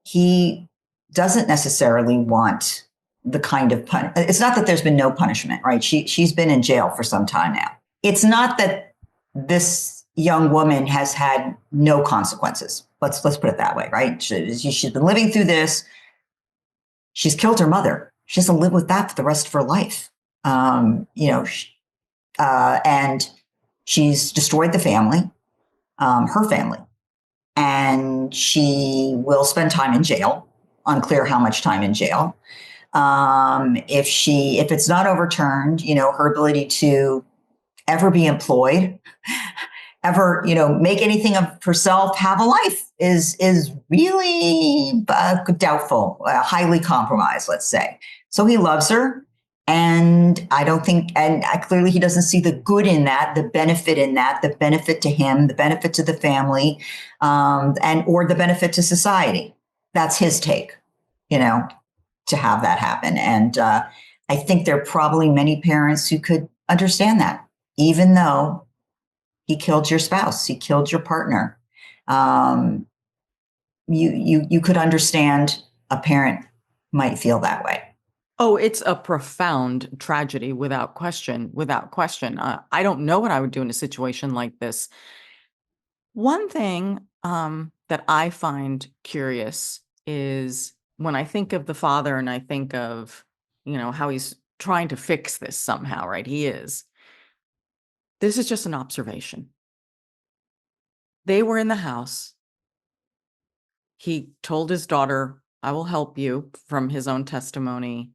B: he doesn't necessarily want the kind of it's not that there's been no punishment, right? She's been in jail for some time now. It's not that this young woman has had no consequences. Let's put it that way, right? She's been living through this. She's killed her mother. She has to live with that for the rest of her life. And she's destroyed the family, her family, and she will spend time in jail. Unclear how much time in jail. If it's not overturned, her ability to ever be employed, ever, make anything of herself, have a life is really doubtful, highly compromised, let's say. So he loves her. And I don't think, clearly he doesn't see the good in that, the benefit in that, the benefit to him, the benefit to the family, or the benefit to society. That's his take, to have that happen. And I think there are probably many parents who could understand that, even though he killed your spouse, he killed your partner. You could understand a parent might feel that way.
A: Oh, it's a profound tragedy, without question, without question. I don't know what I would do in a situation like this. One thing that I find curious is when I think of the father and I think of, how he's trying to fix this somehow, right? He is. This is just an observation. They were in the house. He told his daughter, I will help you, from his own testimony.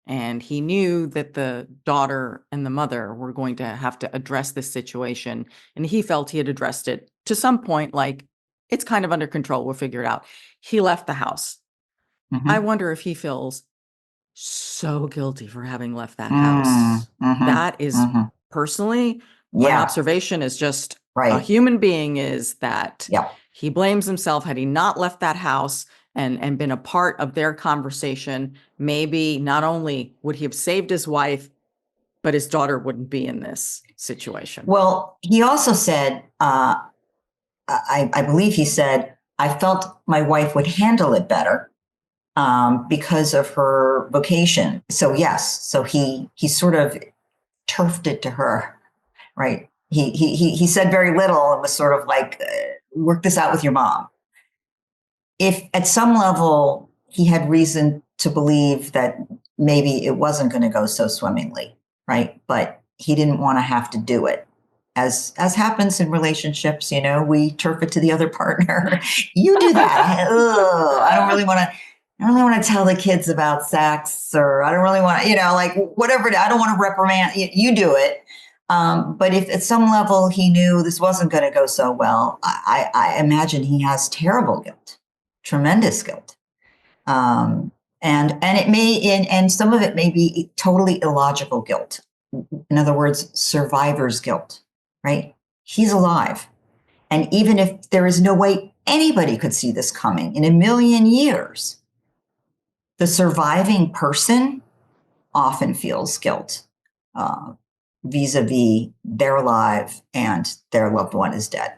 A: And he knew that the daughter and the mother were going to have to address this situation. And he felt he had addressed it to some point, like, it's kind of under control, we'll figure it out. He left the house.
B: Mm-hmm.
A: I wonder if he feels so guilty for having left that house.
B: Mm-hmm.
A: That is personally, my observation is just a human being, is that he blames himself. Had he not left that house and been a part of their conversation, maybe not only would he have saved his wife, but his daughter wouldn't be in this situation.
B: Well, he also said, I believe he said, I felt my wife would handle it better because of her vocation. So yes, so he sort of turfed it to her, right? He said very little and was sort of like, work this out with your mom. If at some level he had reason to believe that maybe it wasn't going to go so swimmingly, right? But he didn't want to have to do it. As happens in relationships, we turf it to the other partner. You do that. I don't really want to tell the kids about sex, or I don't really want to, whatever. I don't want to reprimand. You do it. But if at some level he knew this wasn't going to go so well, I imagine he has terrible guilt. Tremendous guilt. And it may, and some of it may be totally illogical guilt. In other words, survivor's guilt, right? He's alive. And even if there is no way anybody could see this coming in a million years, the surviving person often feels guilt vis-a-vis they're alive and their loved one is dead.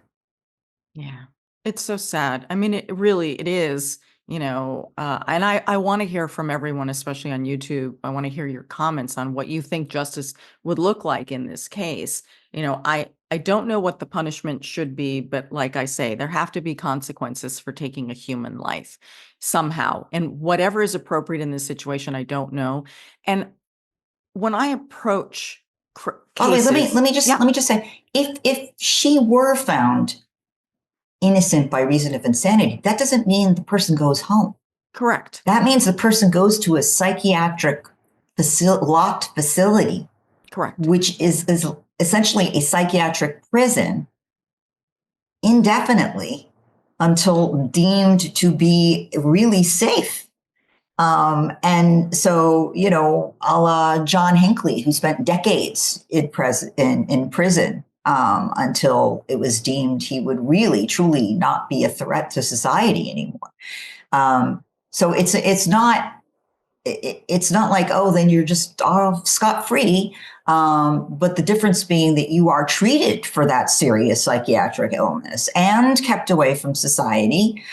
A: Yeah. It's so sad. I mean, it is, and I want to hear from everyone, especially on YouTube. I want to hear your comments on what you think justice would look like in this case. I don't know what the punishment should be, but like I say, there have to be consequences for taking a human life somehow. And whatever is appropriate in this situation, I don't know. And when I approach cases,
B: let me just say, if she were found innocent by reason of insanity, that doesn't mean the person goes home.
A: Correct.
B: That means the person goes to a psychiatric locked facility.
A: Correct.
B: Which is essentially a psychiatric prison indefinitely until deemed to be really safe. And so, a la John Hinckley, who spent decades in prison until it was deemed he would really, truly not be a threat to society anymore. So it's not like, oh, then you're just off scot-free. But the difference being that you are treated for that serious psychiatric illness and kept away from society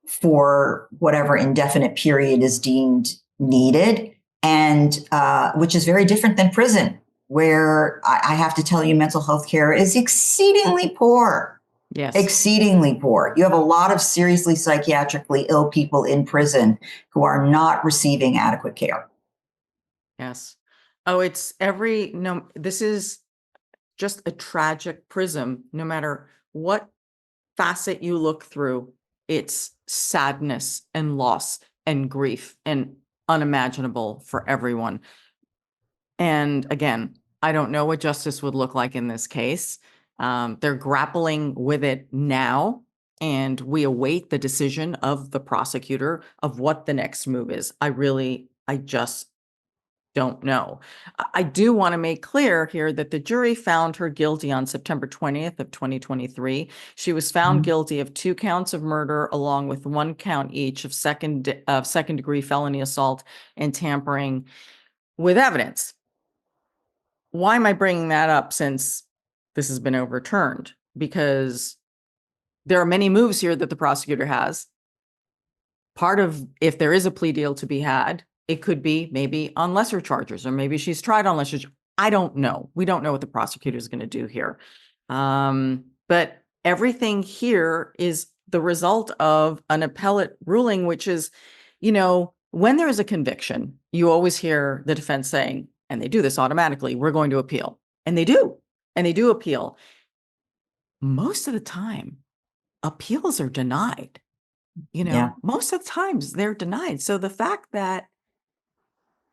B: for whatever indefinite period is deemed needed, and which is very different than prison, where I have to tell you, mental health care is exceedingly poor.
A: Yes.
B: Exceedingly poor. You have a lot of seriously psychiatrically ill people in prison who are not receiving adequate care.
A: Yes. Oh, this is just a tragic prism. No matter what facet you look through, it's sadness and loss and grief and unimaginable for everyone. And again, I don't know what justice would look like in this case. They're grappling with it now, and we await the decision of the prosecutor of what the next move is. I just don't know. I do want to make clear here that the jury found her guilty on September 20th of 2023. She was found guilty of 2 counts of murder, along with 1 count each of second degree felony assault and tampering with evidence. Why am I bringing that up since this has been overturned? Because there are many moves here that the prosecutor has. Part of, if there is a plea deal to be had, it could be maybe on lesser charges, or maybe she's tried on lesser. I don't know. We don't know what the prosecutor is going to do here. But everything here is the result of an appellate ruling, which is, when there is a conviction, you always hear the defense saying, and they do this automatically, we're going to appeal. And they do. And they do appeal. Most of the time, appeals are denied. Most of the times they're denied. So the fact that,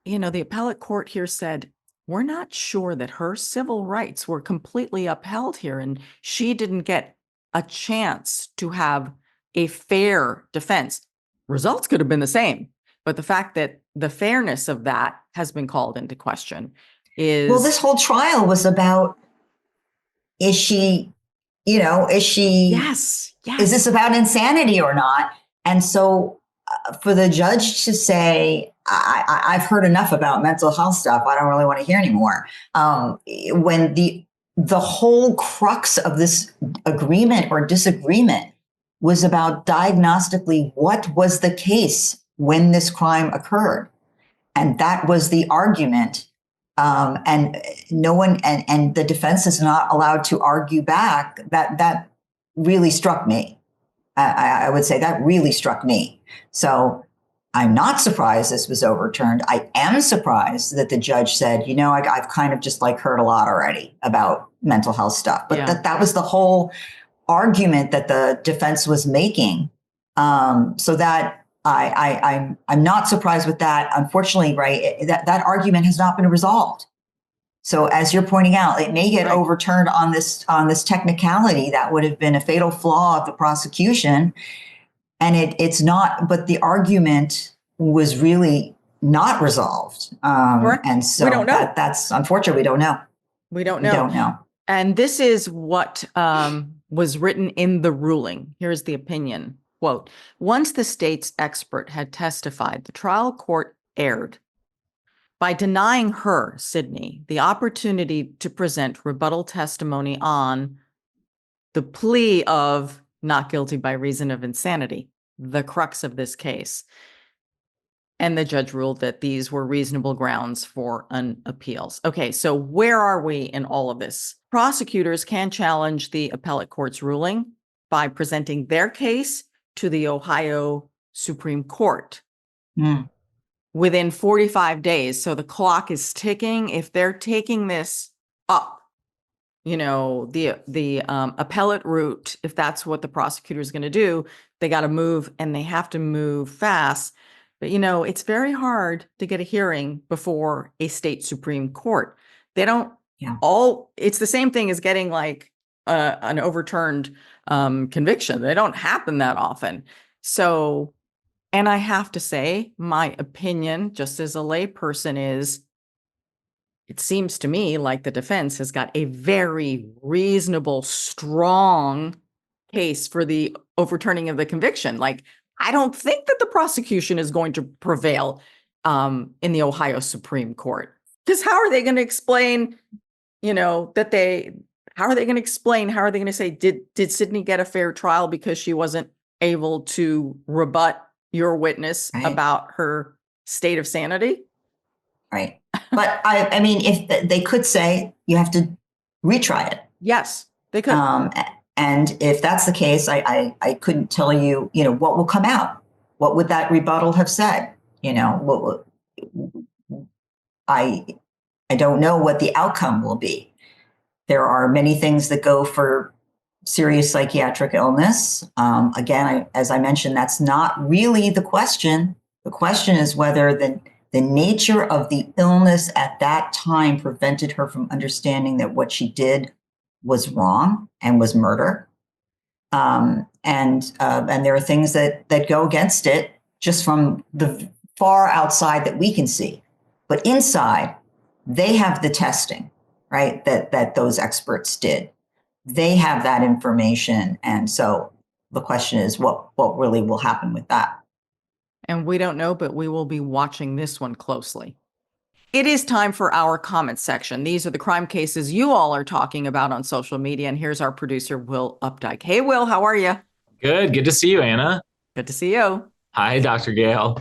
A: the appellate court here said, we're not sure that her civil rights were completely upheld here, and she didn't get a chance to have a fair defense. Results could have been the same, but the fact that the fairness of that has been called into question is...
B: Well, this whole trial was about, is
A: Yes.
B: is this about insanity or not? And so for the judge to say, I've heard enough about mental health stuff, I don't really want to hear anymore. When the whole crux of this agreement or disagreement was about diagnostically what was the case when this crime occurred. And that was the argument. And no one, and the defense is not allowed to argue back. That really struck me. I would say that really struck me. So I'm not surprised this was overturned. I am surprised that the judge said, I've kind of just heard a lot already about mental health stuff. But that was the whole argument that the defense was making. So that I'm not surprised with that. Unfortunately, right, that argument has not been resolved. So as you're pointing out, it may get overturned on this technicality that would have been a fatal flaw of the prosecution. And it's not, but the argument was really not resolved. And so
A: we don't know.
B: That's unfortunate. We don't know.
A: We don't know. And this is what was written in the ruling. Here's the opinion. Quote, once the state's expert had testified, the trial court erred by denying her, Sydney, the opportunity to present rebuttal testimony on the plea of not guilty by reason of insanity, the crux of this case. And the judge ruled that these were reasonable grounds for an appeals. Okay, so where are we in all of this? Prosecutors can challenge the appellate court's ruling by presenting their case to the Ohio Supreme Court within 45 days. So the clock is ticking. If they're taking this up, the appellate route, if that's what the prosecutor is going to do, they got to move, and they have to move fast. But, it's very hard to get a hearing before a state Supreme Court. They don't it's the same thing as getting an overturned conviction. They don't happen that often. So, and I have to say, my opinion, just as a layperson, is it seems to me like the defense has got a very reasonable, strong case for the overturning of the conviction. I don't think that the prosecution is going to prevail in the Ohio Supreme Court. Because how are they going to explain, how are they going to say, did Sydney get a fair trial because she wasn't able to rebut your witness
B: Right.
A: about her state of sanity.
B: Right. But I mean, if they could say you have to retry it.
A: Yes, they could.
B: And if that's the case, I couldn't tell you, what will come out. What would that rebuttal have said? I don't know what the outcome will be. There are many things that go for serious psychiatric illness. Again, as I mentioned, that's not really the question. The question is whether the nature of the illness at that time prevented her from understanding that what she did was wrong and was murder. And there are things that go against it just from the far outside that we can see. But inside, they have the testing, right, that those experts did. They have that information. And so the question is, what really will happen with that?
A: And we don't know, but we will be watching this one closely. It is time for our comment section. These are the crime cases you all are talking about on social media. And here's our producer, Will Updike. Hey, Will, how are you?
C: Good. Good to see you, Anna.
A: Good to see you.
C: Hi, Dr. Gail.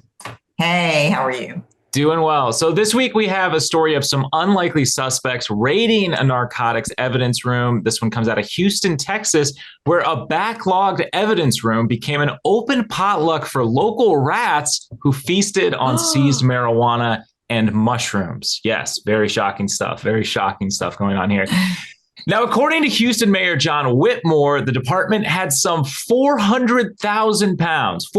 B: Hey, how are you?
C: Doing well. So this week we have a story of some unlikely suspects raiding a narcotics evidence room. This one comes out of Houston, Texas, where a backlogged evidence room became an open potluck for local rats who feasted on seized marijuana and mushrooms. Yes, very shocking stuff. Very shocking stuff going on here. Now, according to Houston Mayor John Whitmore, the department had some 400,000 pounds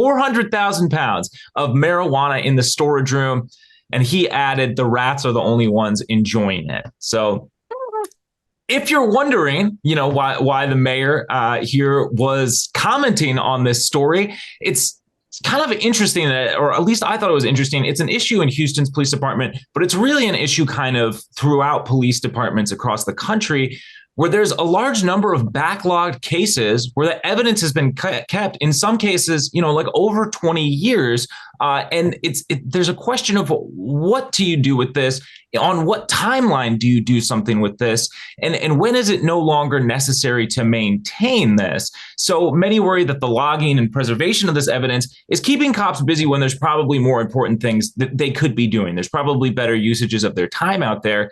C: of marijuana in the storage room. And he added the rats are the only ones enjoying it. So if you're wondering, why the mayor here was commenting on this story, it's kind of interesting that, or at least I thought it was interesting. It's an issue in Houston's police department, but it's really an issue kind of throughout police departments across the country, where there's a large number of backlogged cases where the evidence has been kept, in some cases, like over 20 years. And there's a question of what do you do with this? On what timeline do you do something with this? And when is it no longer necessary to maintain this? So many worry that the logging and preservation of this evidence is keeping cops busy when there's probably more important things that they could be doing. There's probably better usages of their time out there.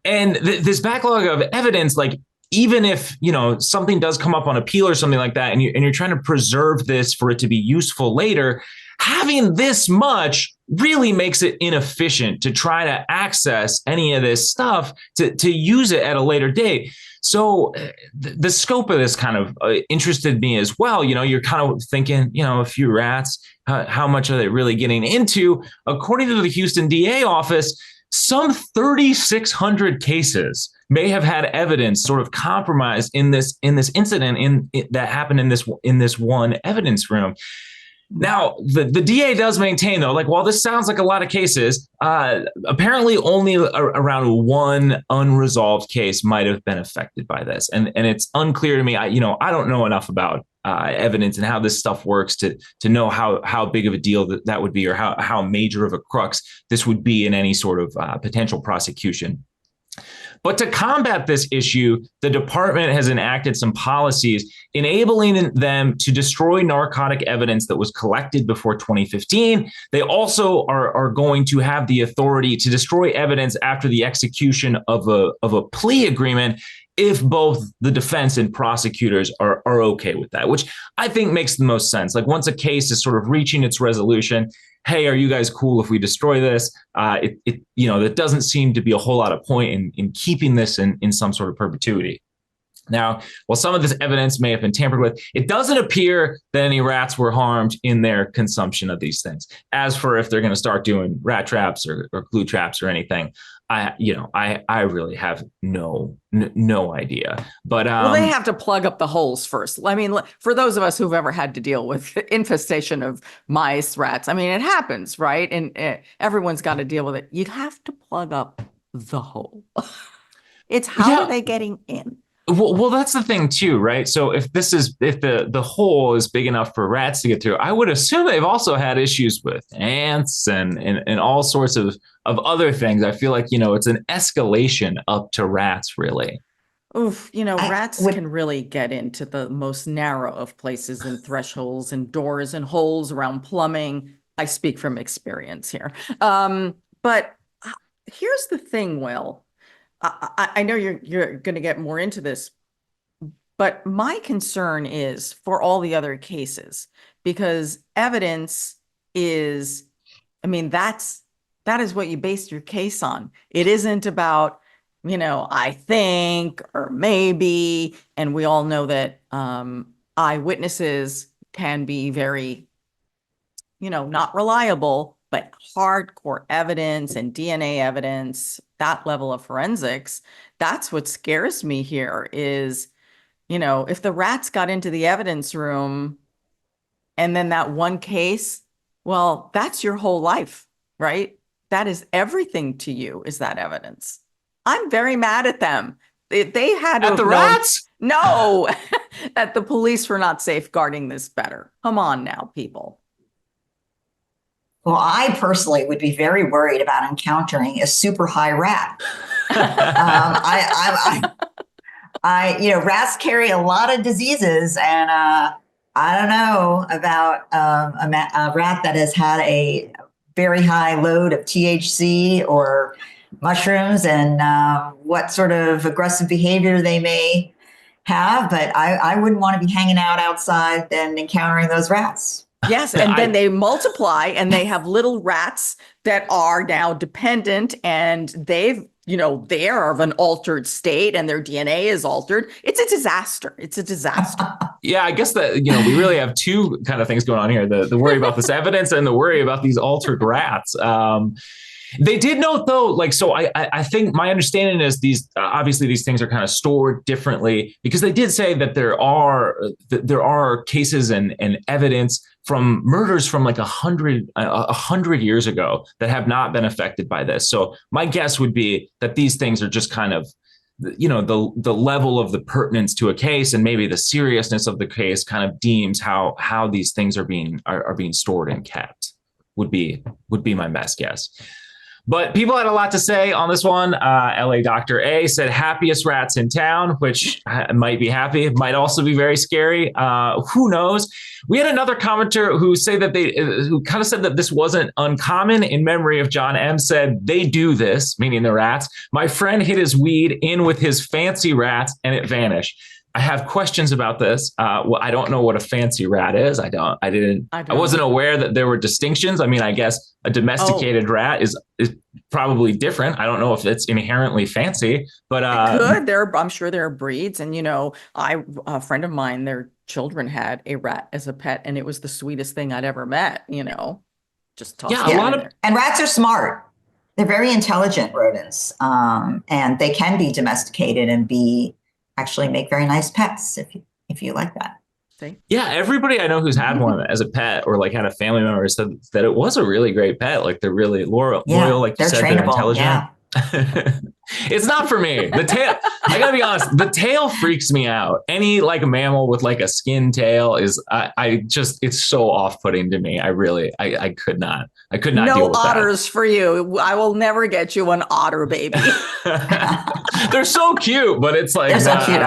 C: And this backlog of evidence, like even if, something does come up on appeal or something like that, and you're trying to preserve this for it to be useful later, having this much really makes it inefficient to try to access any of this stuff to use it at a later date. So the scope of this kind of interested me as well. You're kind of thinking, a few rats, how much are they really getting into? According to the Houston DA office, some 3,600 cases may have had evidence sort of compromised in this incident that happened in this one evidence room. Now, the DA does maintain, though, while this sounds like a lot of cases, apparently only around one unresolved case might have been affected by this. And it's unclear to me. I don't know enough about evidence and how this stuff works to know how big of a deal that would be, or how major of a crux this would be in any sort of potential prosecution. But to combat this issue, the department has enacted some policies enabling them to destroy narcotic evidence that was collected before 2015. They also are going to have the authority to destroy evidence after the execution of a plea agreement, if both the defense and prosecutors are okay with that, which I think makes the most sense. Like once a case is sort of reaching its resolution, hey, are you guys cool if we destroy this? There doesn't seem to be a whole lot of point in keeping this in some sort of perpetuity. Now, while some of this evidence may have been tampered with, it doesn't appear that any rats were harmed in their consumption of these things. As for if they're going to start doing rat traps or glue traps or anything, I really have no idea. But
A: well, they have to plug up the holes first. I mean, for those of us who've ever had to deal with infestation of mice, rats, I mean, it happens, right? And everyone's got to deal with it. You have to plug up the hole. It's how are they getting in?
C: Well, that's the thing too, right? So if the hole is big enough for rats to get through, I would assume they've also had issues with ants and all sorts of other things. I feel like, it's an escalation up to rats, really.
A: Oof,
B: I
A: rats
B: would
A: can really get into the most narrow of places and thresholds and doors and holes around plumbing. I speak from experience here. But here's the thing, Will. I know you're going to get more into this, but my concern is for all the other cases, because evidence is, I mean, that is what you base your case on. It isn't about, I think or maybe, and we all know that eyewitnesses can be very, not reliable, but hardcore evidence and DNA evidence, that level of forensics, that's what scares me here is, if the rats got into the evidence room and then that one case, well, that's your whole life, right? That is everything to you, is that evidence. I'm very mad at them. They had to
C: At
A: have
C: the
A: known,
C: rats?
A: no, at the police for not safeguarding this better. Come on now, people.
B: Well, I personally would be very worried about encountering a super high rat. Rats carry a lot of diseases, and I don't know about a rat that has had a very high load of THC or mushrooms, and what sort of aggressive behavior they may have. But I wouldn't want to be hanging out outside and encountering those rats.
A: Yes, and then they multiply and they have little rats that are now dependent, and they are of an altered state and their DNA is altered. It's a disaster. It's a disaster.
C: Yeah, I guess that, we really have two kind of things going on here. The worry about this evidence and the worry about these altered rats. They did note though, so I think my understanding is obviously these things are kind of stored differently, because they did say that there are cases and evidence from murders from like 100 years ago that have not been affected by this. So my guess would be that these things are just kind of, the level of the pertinence to a case and maybe the seriousness of the case kind of deems how these things are being stored and kept would be my best guess. But people had a lot to say on this one. LA Dr. A said happiest rats in town, which might be happy. It might also be very scary. Who knows? We had another commenter who who kind of said that this wasn't uncommon. In memory of John M. said, they do this, meaning the rats. My friend hit his weed in with his fancy rats and it vanished. I have questions about this. Well, I don't know what a fancy rat is. I wasn't aware that there were distinctions. I mean, I guess a domesticated rat is probably different. I don't know if it's inherently fancy, but
A: it could. I'm sure there are breeds. And, a friend of mine, their children had a rat as a pet, and it was the sweetest thing I'd ever met, just toss it in there.
B: And rats are smart. They're very intelligent rodents, and they can be domesticated and actually make very nice pets if you like that.
A: See?
C: Yeah, everybody I know who's had one as a pet or like had a family member said that it was a really great pet. Like they're really loyal, like you said, they're intelligent. Yeah. It's not for me. The tail, I gotta be honest, the tail freaks me out. Any like mammal with like a skin tail is, it's so off-putting to me. I could not deal with that.
A: No otters for you. I will never get you an otter, baby.
C: They're so cute, but it's like,
B: they're so cute.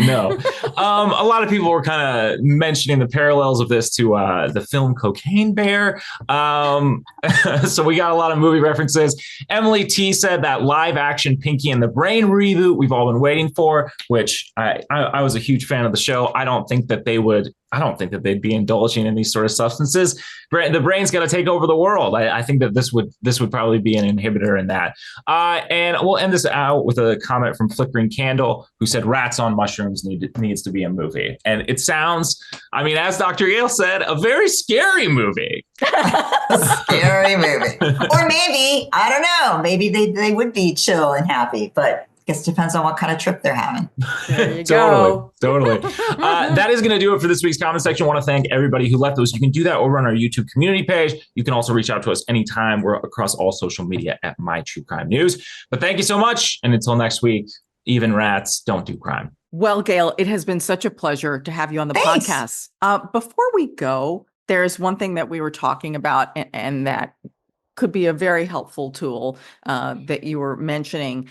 C: No. A lot of people were kind of mentioning the parallels of this to the film Cocaine Bear. So we got a lot of movie references. Emily T said that live action Pinky and the Brain reboot we've all been waiting for, which I was a huge fan of the show. I don't think that they'd be indulging in these sort of substances. The brain's got to take over the world. I think that this would probably be an inhibitor in that. And we'll end this out with a comment from Flickering Candle, who said rats on mushrooms needs to be a movie. And it sounds, as Dr. Gail said, a very scary movie.
B: Scary movie. Or maybe, I don't know, maybe they would be chill and happy, but I guess it depends on what kind of trip they're having.
A: There you go.
C: Totally. That is going to do it for this week's comment section. I want to thank everybody who left those. You can do that over on our YouTube community page. You can also reach out to us anytime. We're across all social media at My True Crime News. But thank you so much. And until next week, even rats don't do crime.
A: Well, Gail, it has been such a pleasure to have you on the podcast. Before we go, there's one thing that we were talking about and that could be a very helpful tool that you were mentioning.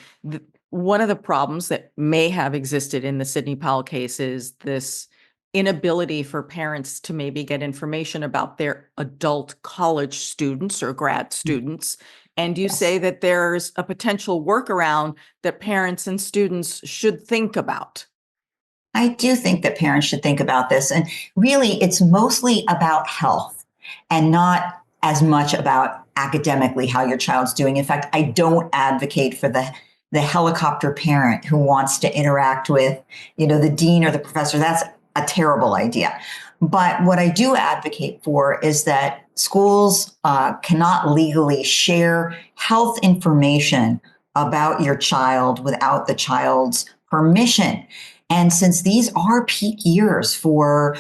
A: one of the problems that may have existed in the Sydney Powell case is this inability for parents to maybe get information about their adult college students or grad students. And you say that there's a potential workaround that parents and students should think about.
B: I do think that parents should think about this. And really, it's mostly about health and not as much about academically how your child's doing. In fact, I don't advocate for the helicopter parent who wants to interact with, the dean or the professor. That's a terrible idea. But what I do advocate for is that schools cannot legally share health information about your child without the child's permission. And since these are peak years for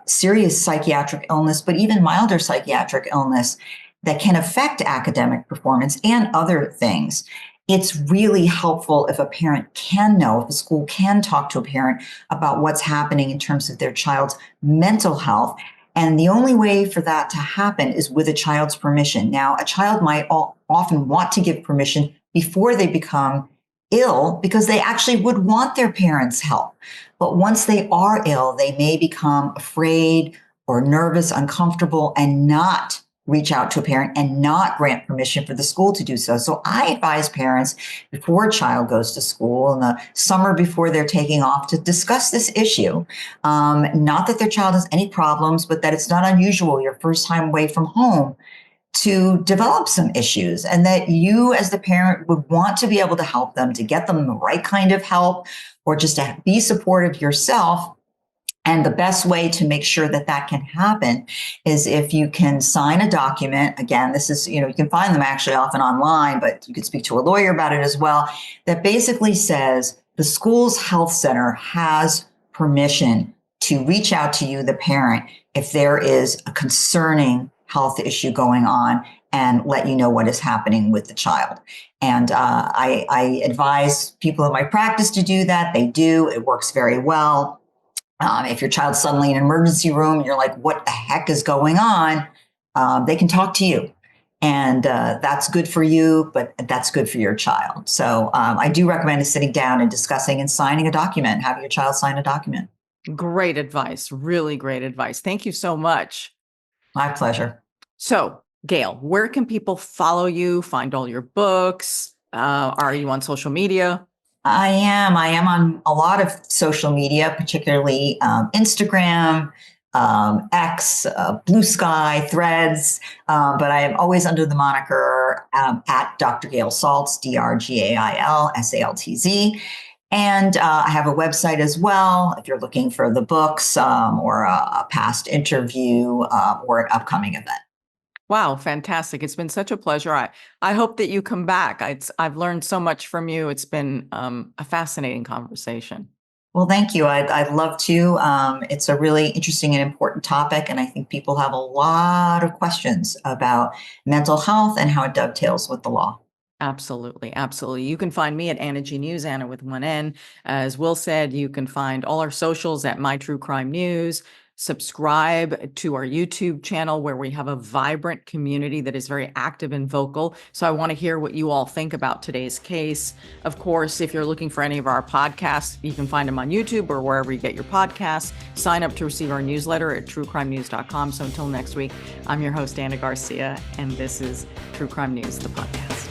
B: serious psychiatric illness, but even milder psychiatric illness that can affect academic performance and other things, it's really helpful if a parent can know, if a school can talk to a parent about what's happening in terms of their child's mental health. And the only way for that to happen is with a child's permission. Now, a child might often want to give permission before they become ill because they actually would want their parents' help. But once they are ill, they may become afraid or nervous, uncomfortable, and not reach out to a parent and not grant permission for the school to do so. So I advise parents before a child goes to school in the summer before they're taking off to discuss this issue. Not that their child has any problems, but that it's not unusual your first time away from home to develop some issues, and that you as the parent would want to be able to help them, to get them the right kind of help, or just to be supportive yourself. And the best way to make sure that that can happen is if you can sign a document. Again, this is, you can find them actually often online, but you could speak to a lawyer about it as well, that basically says the school's health center has permission to reach out to you, the parent, if there is a concerning health issue going on, and let you know what is happening with the child. And I advise people in my practice to do that. They do. It works very well. If your child's suddenly in an emergency room and you're like, what the heck is going on? They can talk to you. And that's good for you, but that's good for your child. So I do recommend sitting down and discussing and signing a document, having your child sign a document.
A: Great advice. Really great advice. Thank you so much.
B: My pleasure.
A: So, Gail, where can people follow you, find all your books? Are you on social media?
B: I am on a lot of social media, particularly Instagram, X, Blue Sky, Threads, but I am always under the moniker at Dr. Gail Saltz, DrGailSaltz. And I have a website as well if you're looking for the books or a past interview or an upcoming event.
A: Wow, fantastic. It's been such a pleasure. I hope that you come back. I've learned so much from you. It's been a fascinating conversation.
B: Well, thank you. I'd love to. It's a really interesting and important topic, and I think people have a lot of questions about mental health and how it dovetails with the law.
A: Absolutely. Absolutely. You can find me at Ana G News, Ana with one N. As Will said, you can find all our socials at My True Crime News. Subscribe to our YouTube channel where we have a vibrant community that is very active and vocal. So I want to hear what you all think about today's case. Of course, if you're looking for any of our podcasts, you can find them on YouTube or wherever you get your podcasts. Sign up to receive our newsletter at truecrimenews.com. So until next week, I'm your host, Ana Garcia, and this is True Crime News, the podcast.